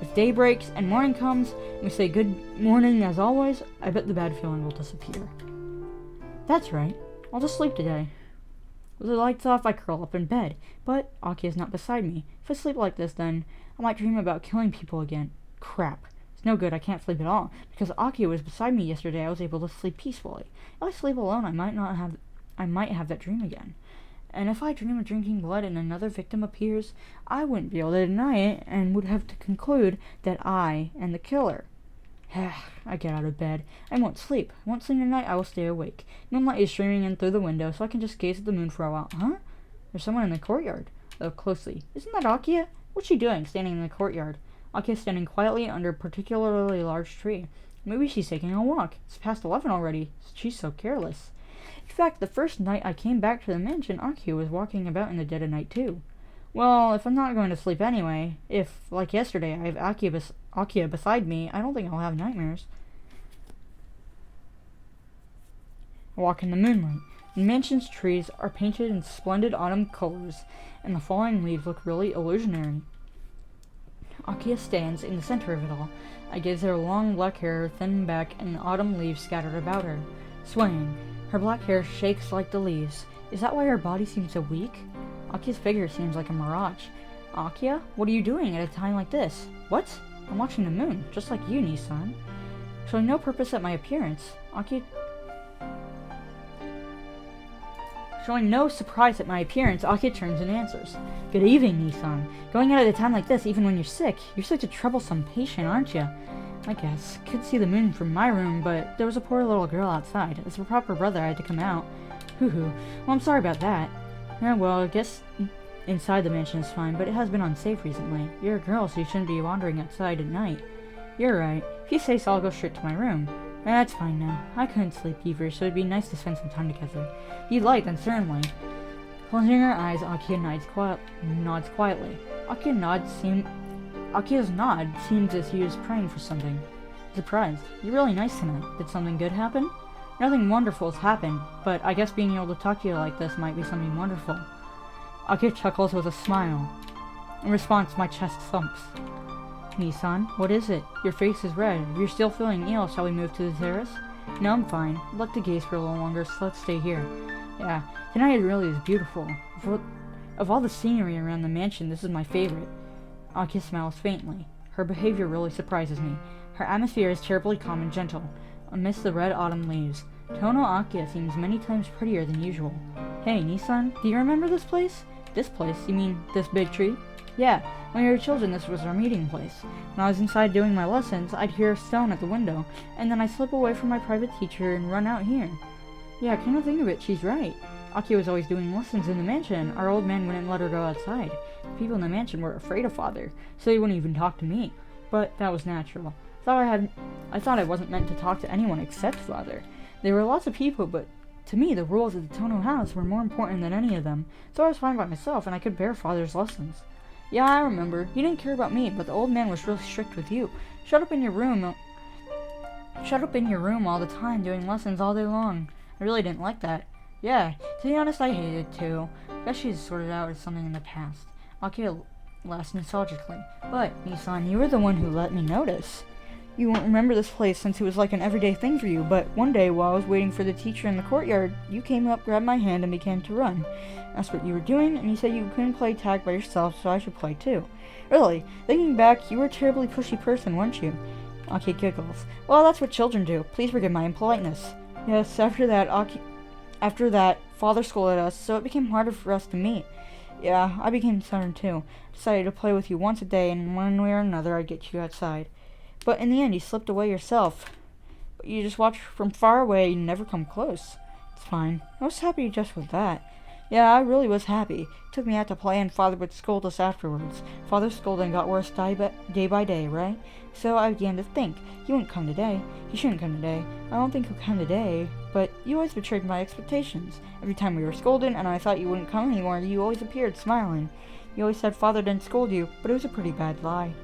If day breaks and morning comes, and we say good morning as always, I bet the bad feeling will disappear. That's right. I'll just sleep today. With the lights off, I curl up in bed, but Akiha's not beside me. If I sleep like this, then I might dream about killing people again. Crap. It's no good, I can't sleep at all. Because Akiha was beside me yesterday, I was able to sleep peacefully. If I sleep alone, I might have that dream again. And if I dream of drinking blood and another victim appears, I wouldn't be able to deny it and would have to conclude that I am the killer. I get out of bed. I won't sleep. I won't sleep tonight. I will stay awake. Moonlight is streaming in through the window, so I can just gaze at the moon for a while. Huh? There's someone in the courtyard. Look closely. Isn't that Akiha? What's she doing, standing in the courtyard? Akiha's standing quietly under a particularly large tree. Maybe she's taking a walk. It's past 11 already. She's so careless. In fact, the first night I came back to the mansion, Akiha was walking about in the dead of night too. Well, if I'm not going to sleep anyway, if, like yesterday, I have Akiha beside me, I don't think I'll have nightmares. I walk in the moonlight. The mansion's trees are painted in splendid autumn colors, and the falling leaves look really illusionary. Akiha stands in the center of it all. I gaze at her long black hair, thin back, and the autumn leaves scattered about her. Swaying, her black hair shakes like the leaves. Is that why her body seems so weak? Akiha's figure seems like a mirage. Akiha, what are you doing at a time like this? What? I'm watching the moon, just like you, Nissan. Showing no purpose at my appearance, Showing no surprise at my appearance, Akiha turns and answers. Good evening, Nissan. Going out at a time like this, even when you're sick. You're such a troublesome patient, aren't you? I guess. Could see the moon from my room, but there was a poor little girl outside. As a proper brother, I had to come out. Hoo-hoo. Well, I'm sorry about that. Yeah, well, I guess inside the mansion is fine, but it has been unsafe recently. You're a girl, so you shouldn't be wandering outside at night. You're right. If you say so, I'll go straight to my room. That's fine now. I couldn't sleep either, so it'd be nice to spend some time together. If you'd like, then certainly. Closing her eyes, Akiha nods quietly. Akiha's nod seems as he was praying for something. Surprised. You're really nice tonight. Did something good happen? Nothing wonderful has happened, but I guess being able to talk to you like this might be something wonderful. Akiha chuckles with a smile. In response, my chest thumps. Nissan, what is it? Your face is red. If you're still feeling ill, shall we move to the terrace? No, I'm fine. I'd like to gaze for a little longer, so let's stay here. Yeah, tonight really is beautiful. Of all the scenery around the mansion, this is my favorite. Akiha smiles faintly. Her behavior really surprises me. Her atmosphere is terribly calm and gentle, amidst the red autumn leaves. Tono Akiha seems many times prettier than usual. Hey, Nissan, do you remember this place? This place? You mean this big tree? Yeah, when we were children, this was our meeting place. When I was inside doing my lessons, I'd hear a stone at the window, and then I'd slip away from my private teacher and run out here. Yeah, come to think of it, she's right. Akiha was always doing lessons in the mansion. Our old man wouldn't let her go outside. The people in the mansion were afraid of Father, so they wouldn't even talk to me. But that was natural. I thought I wasn't meant to talk to anyone except Father. There were lots of people, but to me, the rules of the Tono house were more important than any of them, so I was fine by myself, and I could bear Father's lessons. Yeah, I remember. He didn't care about me, but the old man was really strict with you. Shut up in your room all the time, doing lessons all day long. I really didn't like that. Yeah, to be honest, I hated it too. Guess she's sorted out as something in the past. Akiha laughs nostalgically. But, Nissan, you were the one who let me notice. You won't remember this place since it was like an everyday thing for you, but one day while I was waiting for the teacher in the courtyard, you came up, grabbed my hand, and began to run. Asked what you were doing, and you said you couldn't play tag by yourself, so I should play too. Really, thinking back, you were a terribly pushy person, weren't you? Akiha giggles. Well, that's what children do. Please forgive my impoliteness. Yes, after that, Father scolded us, so it became harder for us to meet. Yeah, I became stubborn too. Decided to play with you once a day, and one way or another I'd get you outside. But in the end, you slipped away yourself. But you just watch from far away and never come close. It's fine. I was happy just with that. Yeah, I really was happy. It took me out to play, and Father would scold us afterwards. Father's scolding got worse day by day, right? So I began to think, he wouldn't come today. He shouldn't come today. I don't think he'll come today. But you always betrayed my expectations. Every time we were scolded, and I thought you wouldn't come anymore, you always appeared, smiling. You always said Father didn't scold you, but it was a pretty bad lie.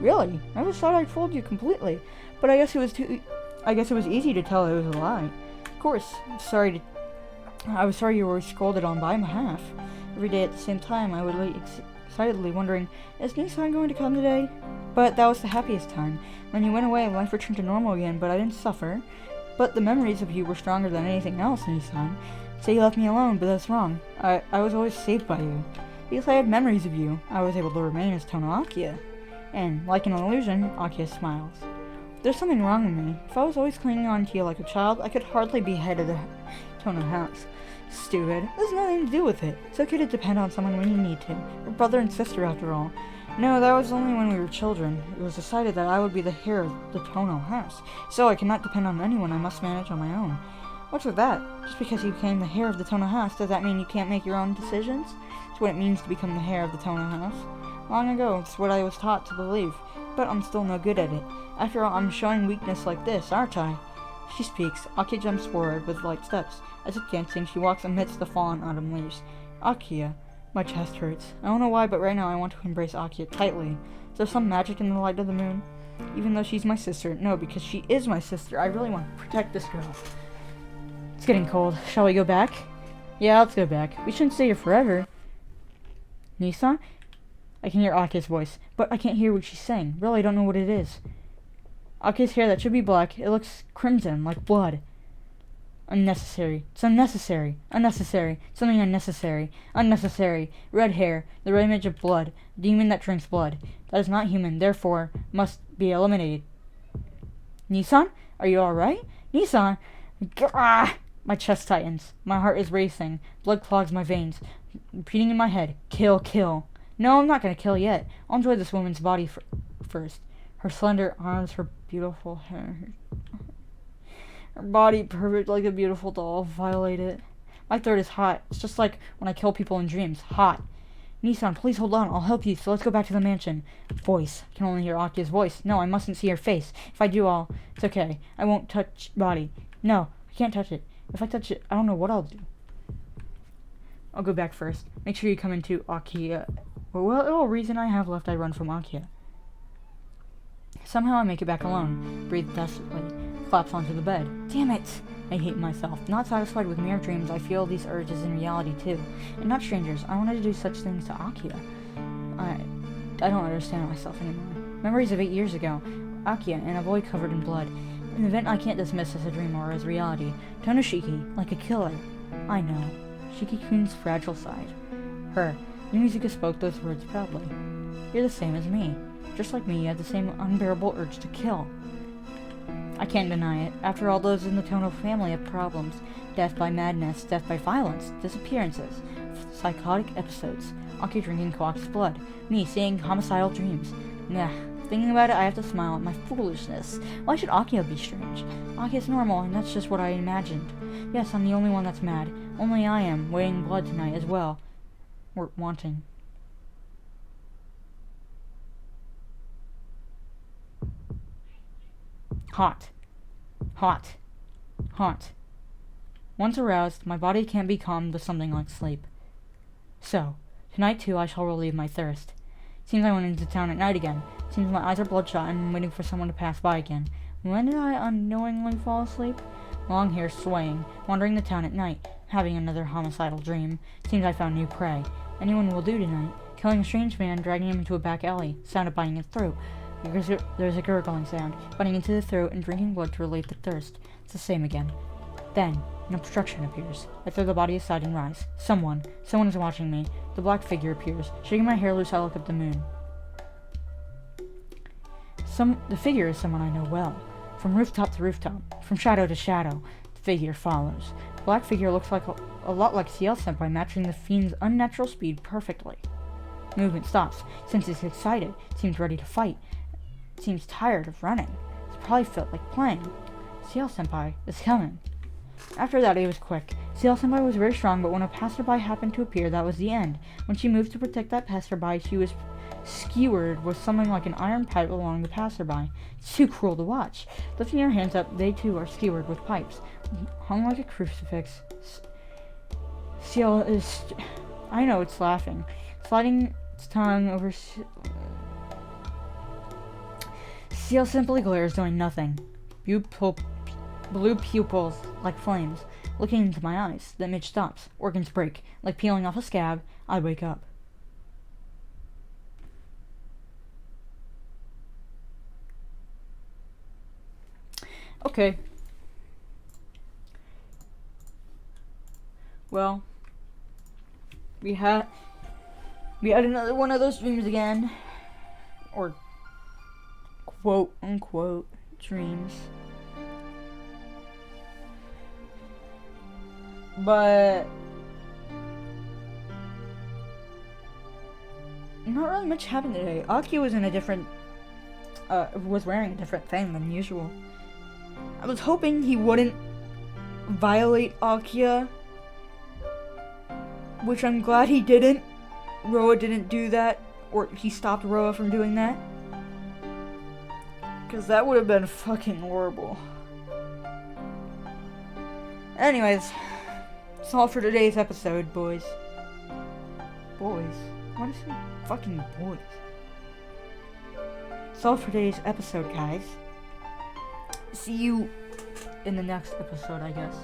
Really? I always thought I'd fooled you completely. But I guess it was easy to tell it was a lie. Of course, I was sorry you were scolded on my behalf. Every day at the same time, I would wait excitedly, wondering, is Nissan going to come today? But that was the happiest time. When you went away, life returned to normal again, but I didn't suffer. But the memories of you were stronger than anything else, Nissan. Say you left me alone, but that's wrong. I was always saved by you. Because I had memories of you, I was able to remain as Tono Akiha. And, like an illusion, Akiha smiles. There's something wrong with me. If I was always clinging on to you like a child, I could hardly be head of the Tono house. Stupid. There's nothing to do with it. It's okay to depend on someone when you need to. We're brother and sister after all. No, that was only when we were children. It was decided that I would be the heir of the Tono house. So I cannot depend on anyone. I must manage on my own. What's with that? Just because you became the heir of the Tono house, does that mean you can't make your own decisions? It's what it means to become the heir of the Tono house. Long ago, it's what I was taught to believe, but I'm still no good at it. After all, I'm showing weakness like this, aren't I? She speaks. Akiha jumps forward with light steps. As if dancing, she walks amidst the fallen autumn leaves. Akiha. My chest hurts. I don't know why, but right now I want to embrace Akiha tightly. Is there some magic in the light of the moon? Even though she's my sister. No, because she is my sister. I really want to protect this girl. It's getting cold. Shall we go back? Yeah, let's go back. We shouldn't stay here forever. Nissan? I can hear Akiha's voice, but I can't hear what she's saying. Really, I don't know what it is. Akiha's hair, that should be black. It looks crimson, like blood. Unnecessary. It's unnecessary. Unnecessary. Something unnecessary. Unnecessary. Red hair. The red image of blood. Demon that drinks blood. That is not human, therefore must be eliminated. Nissan? Are you alright? Nissan! Gah! My chest tightens. My heart is racing. Blood clogs my veins. Repeating in my head. Kill, kill. No, I'm not gonna kill yet. I'll enjoy this woman's body first. Her slender arms, her beautiful hair. Her body perfect like a beautiful doll. Violate it. My throat is hot. It's just like when I kill people in dreams. Hot. Nissan, please hold on. I'll help you. So let's go back to the mansion. Voice. I can only hear Akiha's voice. No, I mustn't see her face. If I do, it's okay. I won't touch body. No, I can't touch it. If I touch it, I don't know what I'll do. I'll go back first. Make sure you come into Akiha. Well, reason I have left, I run from Akiha. Somehow I make it back alone. Breathe desperately. Collapse onto the bed. Damn it! I hate myself. Not satisfied with mere dreams, I feel these urges in reality too. And not strangers. I wanted to do such things to Akiha. I don't understand myself anymore. Memories of 8 years ago. Akiha and a boy covered in blood. An event I can't dismiss as a dream or as reality. Tonoshiki, like a killer. I know. Shiki-kun's fragile side. Her. Yumizaki spoke those words proudly. You're the same as me. Just like me, you had the same unbearable urge to kill. I can't deny it. After all, those in the Tono family have problems. Death by madness, death by violence, disappearances, psychotic episodes, Aki drinking Kwak's blood, me seeing homicidal dreams. Nah, thinking about it, I have to smile at my foolishness. Why should Akiha be strange? Akiha's normal, and that's just what I imagined. Yes, I'm the only one that's mad. Only I am, weighing blood tonight as well. Or wanting. Hot. Hot. Hot. Once aroused, my body can't be calmed with something like sleep. So, tonight too I shall relieve my thirst. Seems I went into town at night again. Seems my eyes are bloodshot and I'm waiting for someone to pass by again. When did I unknowingly fall asleep? Long hair swaying, wandering the town at night, having another homicidal dream. Seems I found new prey. Anyone will do tonight. Killing a strange man, dragging him into a back alley, sound of biting his throat. There's a gurgling sound, biting into the throat and drinking blood to relieve the thirst. It's the same again. Then, an obstruction appears. I throw the body aside and rise. Someone is watching me. The black figure appears. Shaking my hair loose, I look up the moon. The figure is someone I know well. From rooftop to rooftop, from shadow to shadow, the figure follows. The black figure looks like a lot like CL-senpai, matching the fiend's unnatural speed perfectly. Movement stops. Seems he's excited. Seems ready to fight. Seems tired of running. It probably felt like playing. CL-senpai is coming. After that, it was quick. CL-senpai was very strong, but when a passerby happened to appear, that was the end. When she moved to protect that passerby, she was skewered with something like an iron pipe along the passerby. It's too cruel to watch. Lifting her hands up, they too are skewered with pipes. Hung like a crucifix. CL is... I know it's laughing. Sliding its tongue over... CL simply glares, doing nothing. Blue pupils, like flames, looking into my eyes. The image stops. Organs break. Like peeling off a scab, I wake up. Okay. Well, we had another one of those dreams again. Or quote unquote dreams. But not really much happened today. Akiha was in a different, was wearing a different thing than usual. I was hoping he wouldn't violate Akiha, which I'm glad he didn't. Roa didn't do that, or he stopped Roa from doing that. Because that would have been fucking horrible. Anyways, that's all for today's episode, boys. Boys? What is it? Fucking boys. That's all for today's episode, guys. See you in the next episode, I guess.